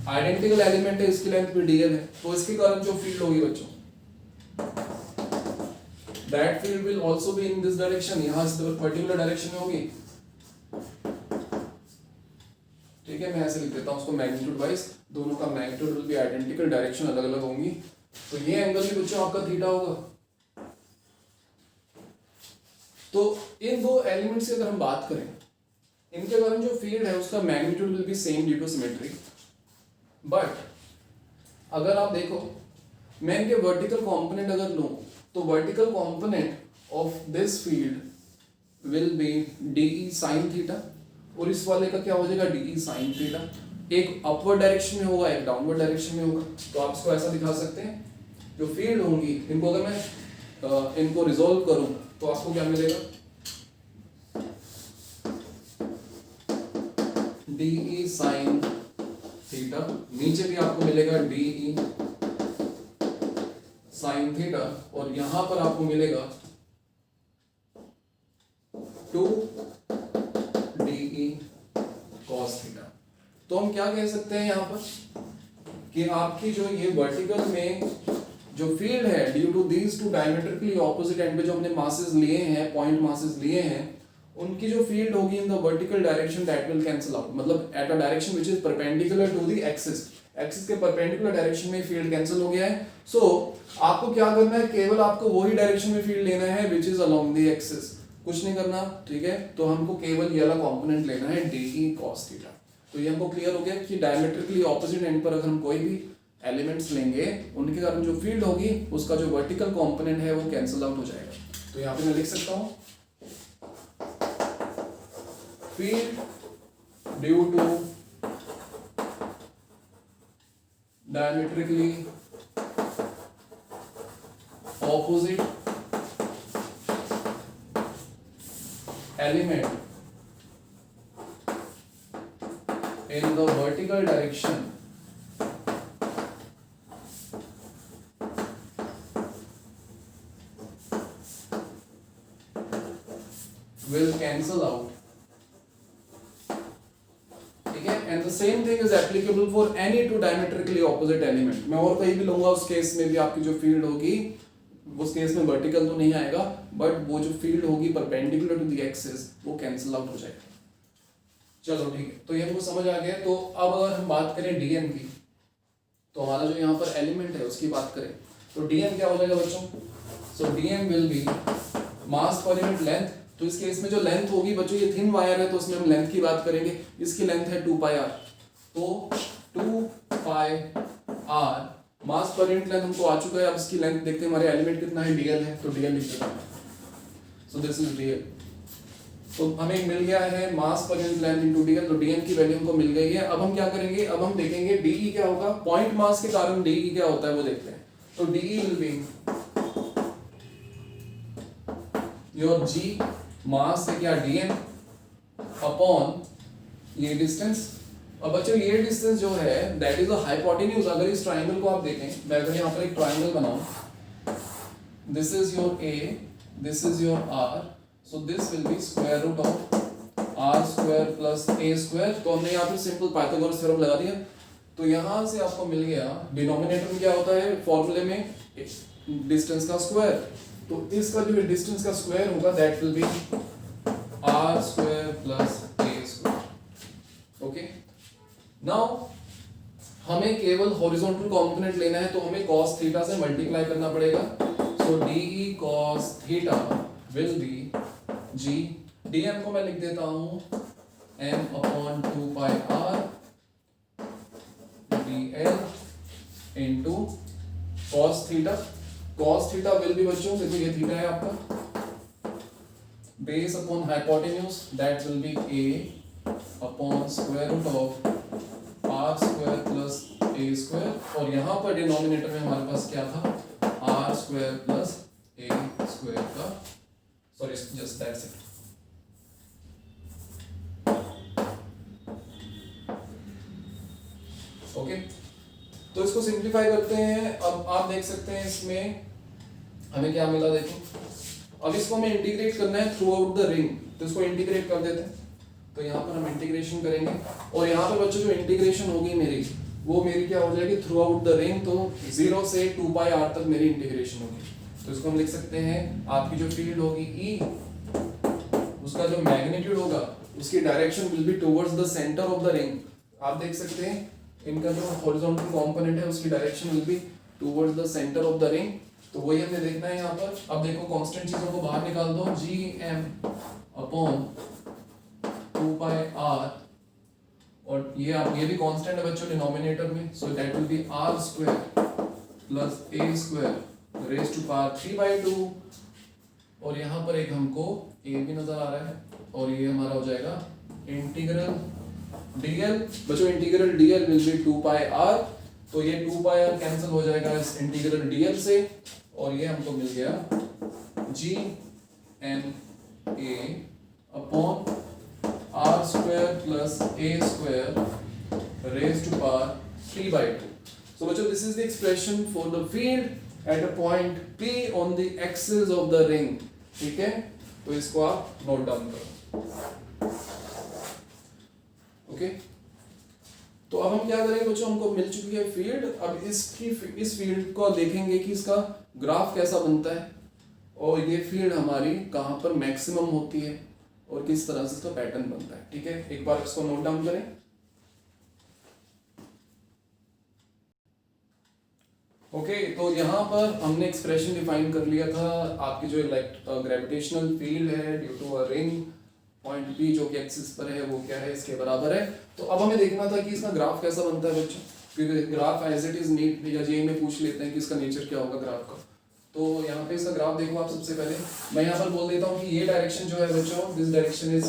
आइडेंटिकल एलिमेंट है, इसकी लेंथ भी dl है, तो इसके कारण जो फील्ड होगी बच्चों, that field will also be in this direction, यहां इस पर्टिकुलर डायरेक्शन में होगी। ठीक है, मैं ऐसे लिख देता हूं उसको मैग्नीट्यूड वाइज, दोनों का magnitude will be identical, direction अलग अलग होंगी, तो ये एंगल भी बच्चों आपका थीटा होगा। तो इन दो एलिमेंट्स की अगर हम बात करें, इनके कारण जो फील्ड है उसका magnitude will be same due to symmetry, but अगर आप देखो मैं इनके वर्टिकल कंपोनेंट अगर लूं तो vertical component of this field will B D sine theta, और इस वाले का क्या हो जाएगा डी साइन थीटा। एक अपवर्ड डायरेक्शन में होगा, एक डाउनवर्ड डायरेक्शन में होगा। तो आप इसको ऐसा दिखा सकते हैं, जो फील्ड होंगी इनको अगर मैं इनको रिजोल्व करूं तो आपको क्या मिलेगा, डी साइन थीटा, नीचे भी आपको मिलेगा डी साइन थीटा, और यहां पर आपको मिलेगा 2 डी कॉस थीटा। तो हम क्या कह सकते हैं यहां पर कि आपकी जो ये वर्टिकल में जो फील्ड है due to these two diametrically opposite end पे जो हमने मासेस लिए हैं, पॉइंट मासेस लिए हैं, उनकी जो फील्ड होगी in the vertical direction that will cancel out, मतलब at a direction which is perpendicular to the axis, axis के परपेंडिकुलर डायरेक्शन में फील्ड कैंसिल हो गया है। सो आपको क्या करना है, केवल आपको वही डायरेक्शन में फील्ड लेना है which is along the axis, कुछ नहीं करना, ठीक है। तो हमको केवल ये वाला कंपोनेंट लेना है डी cos थीटा। तो ये हमको क्लियर हो गया कि डायमेट्रिकली ऑपोजिट एंड पर अगर हम कोई भी एलिमेंट्स लेंगे उनके कारण जो फील्ड होगी उसका जो वर्टिकल कंपोनेंट है वो कैंसिल आउट हो जाएगा। तो यहाँ पे मैं लिख सकता हूँ field due to diametrically opposite element in the vertical direction will cancel out, ठीक है। and the same thing is applicable for any two diametrically opposite element। मैं और कहीं भी लूंगा उस केस में भी आपकी जो फील्ड होगी उस केस में वर्टिकल तो नहीं आएगा, बट वो जो फील्ड होगी परपेंडिकुलर टू द एक्सिस वो कैंसिल आउट हो जाएगा। चलो ठीक है, तो ये हमको समझ आ गया। तो अब अगर हम बात करें डीएन की, तो हमारा जो यहाँ पर एलिमेंट है उसकी बात करें तो डीएन क्या हो जाएगा बच्चों, so dn will be mass पर यूनिट लेंथ। तो इस केस में जो लेंथ होगी बच्चों, ये थिन वायर है तो उसमें हम लेंथ की बात करेंगे, इसकी लेंथ है 2 पाई आर, तो 2 पाई आर मास पर यूनिट लेंथ हमको आ चुका है। अब इसकी लेंथ देखते हैं हमारे एलिमेंट कितना है, डीएल है, तो डीएल लिख देते हैं। So this is dl. तो हमें मिल गया है मास पर यूनिट लेंथ इनटू डीएल, तो डीएल की वैल्यू हमको मिल गई है। अब हम क्या करेंगे, अब हम देखेंगे डीई क्या होगा, पॉइंट मास के कारण डीई क्या होता है वो देखते हैं। तो डीई विल बी योर जी मास है क्या डीएन अपॉन ये डिस्टेंस। अब बच्चों ये डिस्टेंस जो है दैट इज अ हाइपोटेन्यूज। अगर इस ट्राइंगल को आप देखें, मैं अगर यहाँ पर एक ट्राइंगल बनाऊं, this is your a, this is your r, so this will be square root of r square plus a square। तो हमने यहाँ पे सिंपल पाइथागोरस थ्योरम लगा दिया। तो यहाँ से आपको मिल गया डिनोमिनेटर में क्या होता है फॉर्मूले में डिस्टेंस का स्क्वायर, तो इसका जो डिस्टेंस का स्क्वायर होगा that will B r square plus a square। Okay, now हमें केवल हॉरिजॉन्टल कंपोनेंट लेना है, तो हमें cos थीटा से मल्टीप्लाई करना पड़ेगा। So de cos theta will be g, dm को मैं लिख देता हूं m upon 2 pi r dl into cos theta. cos theta will be बच्चों, देखो ये थीटा है आपका, base upon hypotenuse that will be a upon square root of r square plus a square, और यहां पर डिनोमिनेटर में हमारे पास क्या था r square plus a square का, sorry just that's it. Okay, तो इसको सिंप्लीफाई करते हैं। अब आप देख सकते हैं इसमें हमें क्या मिला, देखो अब इसको हमें इंटीग्रेट करना है थ्रू आउट द रिंग, तो इसको इंटीग्रेट कर देते हैं। तो यहाँ पर हम इंटीग्रेशन करेंगे, और यहाँ पर बच्चों जो इंटीग्रेशन होगी मेरी वो मेरी क्या हो जाएगी थ्रू आउट द रिंग, तो 0 से 2 पाई r तक मेरी इंटीग्रेशन होगी। तो इसको हम लिख सकते हैं आपकी जो फील्ड होगी E, उसका जो मैग्नीट्यूड होगा उसकी direction will be towards the centre of the ring. आप देख सकते हैं इनका जो हॉरिजॉन्टल कंपोनेंट है उसकी direction will be towards the centre of the ring. तो वही हमें देखना है यहाँ पर। अब देखो कांस्टेंट चीजों को बाहर निकाल दो, gm अपॉन 2 पाई r और ये भी कांस्टेंट है बच्चों डिनोमिनेटर में, so that will be r square plus a square raise to power 3/2, और यहाँ पर एक हमको ए भी नजर आ रहा है, और ये हमारा हो जाएगा इंटीग्रल डीएल। बच्चों integral d l will be 2 pi r, तो ये 2 पाई आर कैंसिल हो जाएगा इस इंटीग्रल डीएल से, और ये हमको मिल गया G n a upon r square plus a square raise to power 3/2। So बच्चों this is the expression for the field at a point P on the axis of the ring, ठीक है, तो इसको आप नोट डाउन करो। Okay, तो अब हम क्या करेंगे बच्चों, हमको मिल चुकी है फील्ड, अब इस फील्ड को देखेंगे कि इसका ग्राफ कैसा बनता है, और ये फील्ड हमारी कहाँ पर मैक्सिमम होती है और किस तरह से इसका पैटर्न बनता है। ठीक है, एक बार इसको नोट डाउन करें। ओके, तो यहाँ पर हमने एक्सप्रेशन डिफाइन कर लिया था, आपकी जो ग्रेविटेशनल फील्ड है due to a ring point P जो कि एक्सिस पर है वो क्या है, इसके बराबर है। तो अब हमें देखना था कि इसका ग्राफ कैसा बनता है बच्चों, क्योंकि ग्राफ एज इट इज नीट या जे में पूछ लेते हैं कि इसका नेचर क्या होगा ग्राफ का। तो यहाँ पे इसका ग्राफ देखो आप, सबसे पहले मैं यहाँ पर बोल देता हूँ कि ये डायरेक्शन जो है बच्चों, this direction is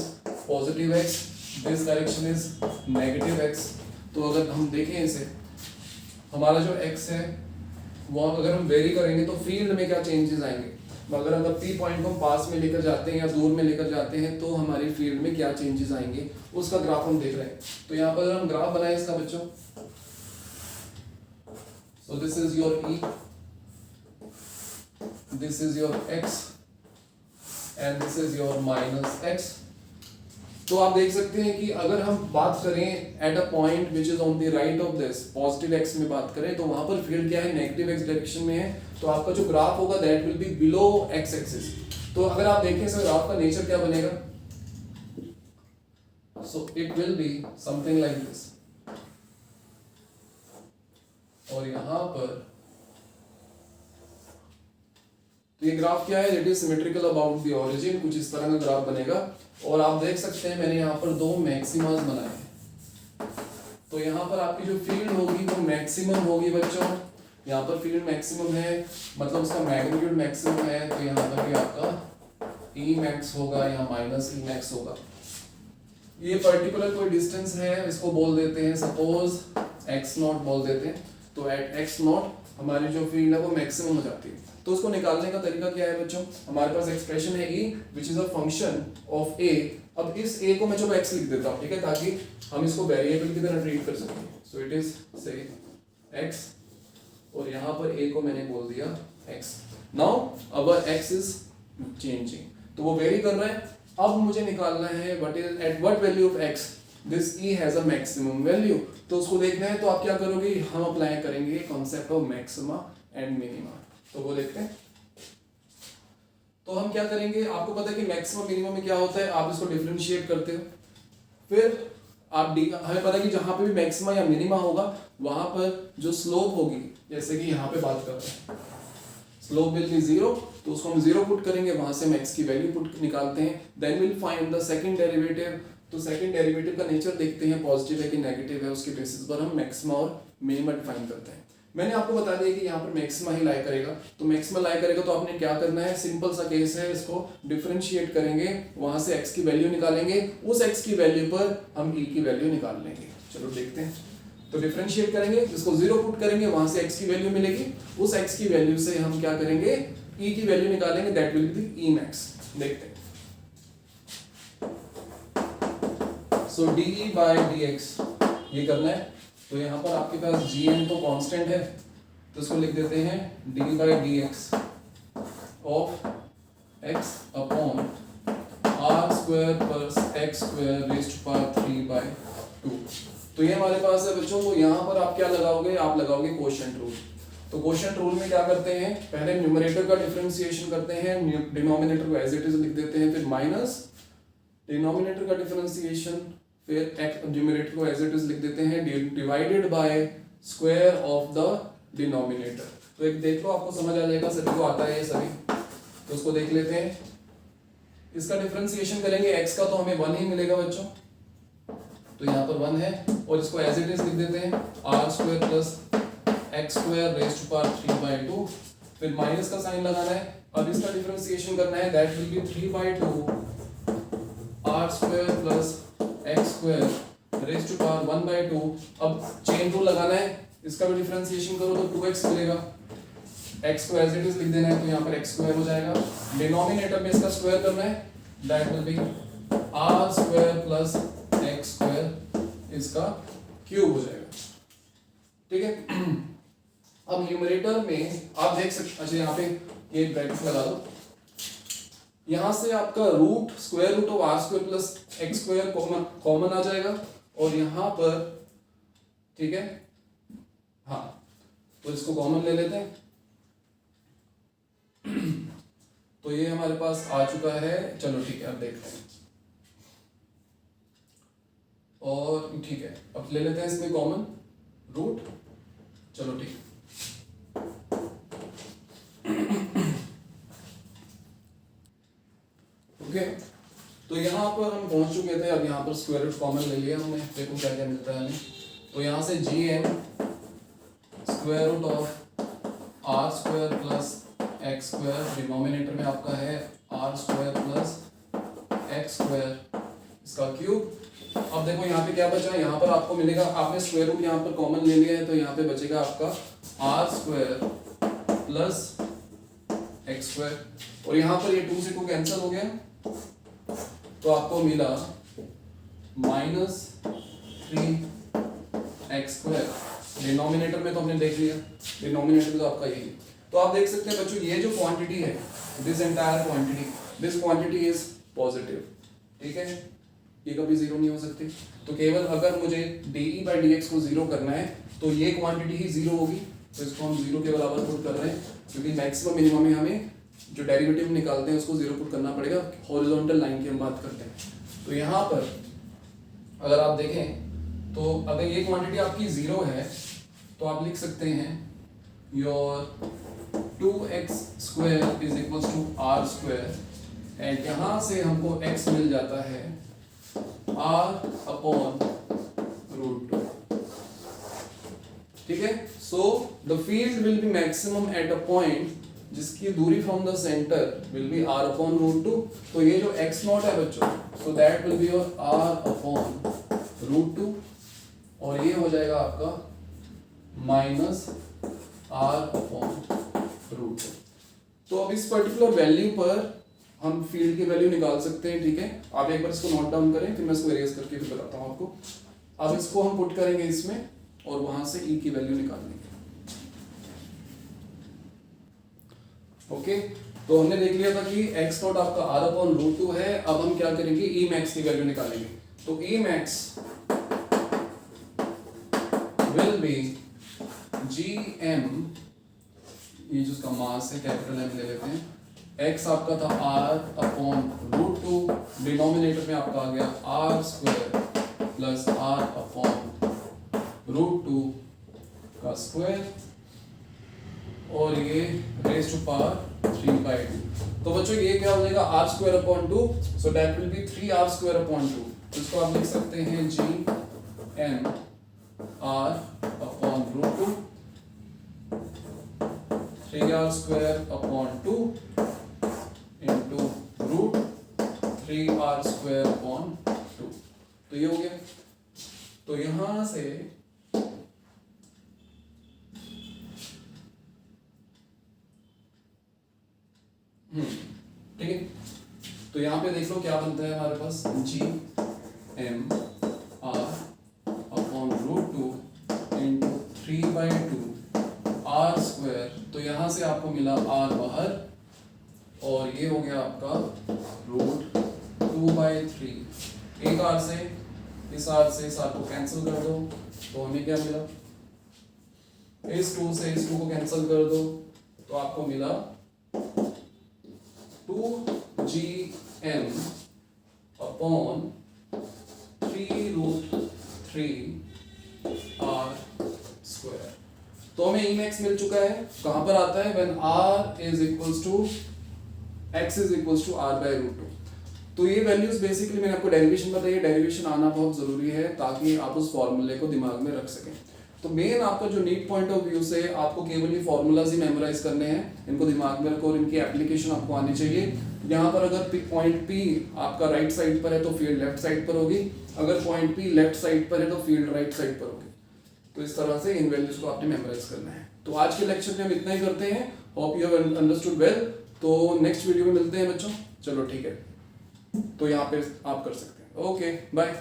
positive x, this direction is negative x. तो अगर हम देखें इसे, हमारा जो एक्स है वो अगर हम वेरी करेंगे तो फील्ड में क्या चेंजेस आएंगे, अगर पी पॉइंट को हम पास में लेकर जाते हैं या दूर में लेकर जाते हैं तो हमारी फील्ड में क्या चेंजेस आएंगे, उसका ग्राफ हम देख रहे हैं। तो यहाँ पर अगर हम ग्राफ बनाए इसका बच्चों, so this is your E, this is your x and this is your minus x। तो आप देख सकते हैं कि अगर हम बात करें eight a point which is on the right of this positive x में बात करें तो वहां पर फील्ड क्या है, नेगेटिव x डायरेक्शन में है, तो आपका जो ग्राफ होगा that will be below x axis. तो अगर आप देखें सर ग्राफ का नेचर क्या बनेगा, सो it will be something like this, और यहां पर तो ये ग्राफ क्या है, it is symmetrical about the origin, कुछ इस तरह का ग्राफ बनेगा। और आप देख सकते हैं मैंने यहाँ पर दो मैक्सिमास बनाए हैं, तो यहाँ पर आपकी जो फील्ड होगी वो मैक्सिमम होगी बच्चों, यहाँ पर फील्ड मैक्सिमम है मतलब उसका मैग्नीट्यूड मैक्सिमम है, तो यहाँ पर भी आपका ई मैक्स होगा या माइनस ई मैक्स होगा। ये पर्टिकुलर कोई डिस्टेंस है, इसको बोल देते हैं सपोज एक्स नॉट बोल देते हैं, तो एट एक्स नॉट हमारी जो फील्ड है वो मैक्सिमम हो जाती है। तो उसको निकालने का तरीका क्या है बच्चों, हमारे पास एक्सप्रेशन है e which is a function of a। अब इस a को मैं चलो x लिख देता हूँ, ठीक है, ताकि हम इसको वेरिएबल की तरह ट्रीट कर सकें। So it is say x, और यहाँ पर a को मैंने बोल दिया x। Now our x is changing, तो वो वेरी कर रहा है। अब मुझे निकालना है what is at what value of x this e has a maximum value. तो उसको देखना है तो आप क्या करोगे, हम अप्लाई करेंगे concept of maxima and minima. तो वो देखते हैं, तो हम क्या करेंगे, आपको पता है कि मैक्सिमम मिनिमम में क्या होता है, आप इसको डिफरेंशिएट करते हो, फिर आप हमें पता है कि जहां पे भी मैक्सिमा या मिनिमा होगा वहां पर जो स्लोप होगी, जैसे कि यहाँ पे बात कर रहे हैं स्लोप विल बी 0, तो उसको हम 0 पुट करेंगे, वहां से हम x की वैल्यू पुट निकालते हैं, then will find the second derivative. तो सेकंड डेरिवेटिव का नेचर देखते हैं, पॉजिटिव है कि नेगेटिव है, उसके बेसिस पर हम मैक्सिमा और मिनिमा डिफाइन करते हैं। मैंने आपको बता दिया कि यहाँ पर मैक्सिमा ही लाई करेगा, तो मैक्सिमा लाई करेगा तो आपने क्या करना है, सिंपल सा केस है, इसको डिफरेंशिएट करेंगे, वहां से x की वैल्यू निकालेंगे, उस x की वैल्यू पर हम e की वैल्यू निकाल लेंगे। चलो देखते हैं, तो डिफरेंशिएट करेंगे, इसको 0 पुट करेंगे, वहां से x की वैल्यू मिलेगी, उस x की वैल्यू से हम क्या करेंगे, e की वैल्यू निकालेंगे, that will B e max। देखते हैं, सो de by dx ये करना है। तो यहाँ पर आपके पास gn तो कांस्टेंट है, तो इसको लिख देते हैं d by dx of x upon r square plus x square raised to power 3/2। तो ये हमारे पास है बच्चों, तो यहाँ पर आप क्या लगाओगे, आप लगाओगे कोशेंट रूल। तो कोशेंट रूल में क्या करते हैं, पहले न्यूमरेटर का डिफरेंशिएशन करते हैं, डिनोमिनेटर को एज इट इज लिख देते हैं, फिर माइनस डिनोमिनेटर का डिफरेंशिएशन, फिर न्यूमरेटर को एज इट इज लिख देते हैं, divided by square of the denominator. तो एक देख लो, आपको समझ आ जाएगा, सभी को आता है ये सभी। तो उसको देख लेते हैं, इसका डिफरेंशिएशन करेंगे x का, तो हमें 1 ही मिलेगा बच्चों, तो यहाँ पर 1 है और इसको एज इट इज लिख देते हैं r square plus x square raise to power 3/2, फिर माइनस का साइन लगाना है। अब इसका डिफरेंशिएशन करना है, that will be 3/2 r square plus x square raise to power 1/2। अब चेन रूल लगाना है, इसका भी डिफरेंशिएशन करो तो 2x मिलेगा, x को एज इट इज लिख देना है तो यहाँ पर x स्क्वायर हो जाएगा। डिनोमिनेटर में इसका स्क्वायर करना है, that will be r square plus x square इसका क्यूब हो जाएगा। ठीक है। अब न्यूमरेटर में आप देख सकते, अच्छा यहाँ पे ये ब्रैकेट लगा दो, यहाँ से आपका root square root of r square plus x square common आ जाएगा और यहाँ पर, ठीक है, हाँ, तो इसको कॉमन ले लेते हैं। तो ये हमारे पास आ चुका है, चलो ठीक है, अब देखते हैं। और ठीक है, अब ले लेते हैं इसमें कॉमन रूट, चलो ठीक है। ओके, तो यहाँ पर हम पहुंच चुके थे, अब यहाँ पर स्क्वायर रूट कॉमन ले लिया हमने, देखो क्या क्या मिलता है हमें। तो यहाँ से gn square root of r square plus x square, denominator में आपका है r square plus x square इसका क्यूब। अब देखो यहाँ पे क्या बचा, यहाँ पर आपको मिलेगा, आपने स्क्वायर रूट यहाँ पर कॉमन ले लिया है तो यहाँ पे बचेगा आपका r square plus x square, और यहाँ पर ये 2 से 2 कैंसिल हो गया तो आपको मिला -3 एक्स स्क्वायर। डिनोमिनेटर में तो हमने देख लिया, डिनोमिनेटर में तो आपका यही है। तो आप देख सकते हैं बच्चों, ये जो क्वांटिटी है, this entire quantity, this quantity is positive, ठीक है, ये कभी जीरो नहीं हो सकती। तो केवल अगर मुझे de/dx को जीरो करना है तो ये क्वांटिटी ही जीरो होगी, तो इसको हम जीरो के बराबर पुट कर रहे हैं, क्योंकि मैक्सिमम मिनिमम में हमें जो डेरिवेटिव निकालते हैं उसको जीरो पुट करना पड़ेगा। हॉरिजॉन्टल लाइन की हम बात करते हैं। तो यहाँ पर अगर आप देखें तो अगर ये क्वांटिटी आपकी जीरो है तो आप लिख सकते हैं your 2x square is equals to r square, and यहाँ से हमको x मिल जाता है r/√2। ठीक है, so the field will B maximum eight a point जिसकी दूरी from the centre will be r/√2। तो ये जो x0 है बच्चों, सो that will be your r/√2, और ये हो जाएगा आपका -r/√2। तो अब इस पर्टिकुलर वैल्यू पर हम फील्ड की वैल्यू निकाल सकते हैं। ठीक है, आप एक बार इसको नोट डाउन करें, फिर मैं इसको इरेज करके फिर बताता हूँ आपको। अब इसको हम पुट करेंगे इसमें और वहां से e की वैल्यू निकालेंगे। ओके, तो हमने देख लिया था कि x0 आपका r/√2 है। अब हम क्या करेंगे, e max की वैल्यू निकालेंगे। तो e max will be gm, ये जो उसका मास है कैपिटल M ले लेते हैं, x आपका था r/√2, डिनोमिनेटर में आपका आ गया r स्क्वायर प्लस r/√2 का स्क्वायर, और ये रेज टू पावर 3/2। तो बच्चों ये क्या हो जाएगा, r²/2, so that will B 3r²/2। तो इसको आप लिख सकते हैं gm r/√2 3r²/2 into root 3r²/2। तो ये हो गया। तो यहां से ठीक है, तो यहाँ पे देख लो क्या बनता है हमारे पास, gm r/√2 into 3/2 r square. तो यहाँ से आपको मिला r बाहर, और ये हो गया आपका रूट 2/3। एक r से इस r को कैंसिल कर दो, तो हमें क्या मिला, इस 2 से इस 2 को कैंसिल कर दो तो आपको मिला 2gm अपॉन 3√3r स्क्वायर। तो हमें E max मिल चुका है, कहां पर आता है, when r is equals to x is equals to r/√2। तो ये वैल्यूज बेसिकली मैंने आपको डेरिवेशन बताई, डेरिवेशन आना बहुत जरूरी है ताकि आप उस फॉर्मूले को दिमाग में रख सकें। तो मेन आपका जो नीट पॉइंट ऑफ व्यू से आपको केवल ये फॉर्मूलाज ही मेमोराइज करने हैं, इनको दिमाग में रखो और इनकी एप्लीकेशन आपको आनी चाहिए। यहाँ पर अगर पॉइंट पी आपका राइट साइड पर है तो फील्ड लेफ्ट साइड पर होगी, अगर पॉइंट पी लेफ्ट साइड पर है तो फील्ड राइट साइड पर होगी। तो इस तरह से इन वैल्यूज को आपने मेमोराइज करना है। तो आज के लेक्चर में हम इतना ही करते हैं। Hope you have understood well. तो नेक्स्ट वीडियो में मिलते हैं बच्चों। चलो ठीक है, तो यहाँ पे आप कर सकते हैं। Okay bye.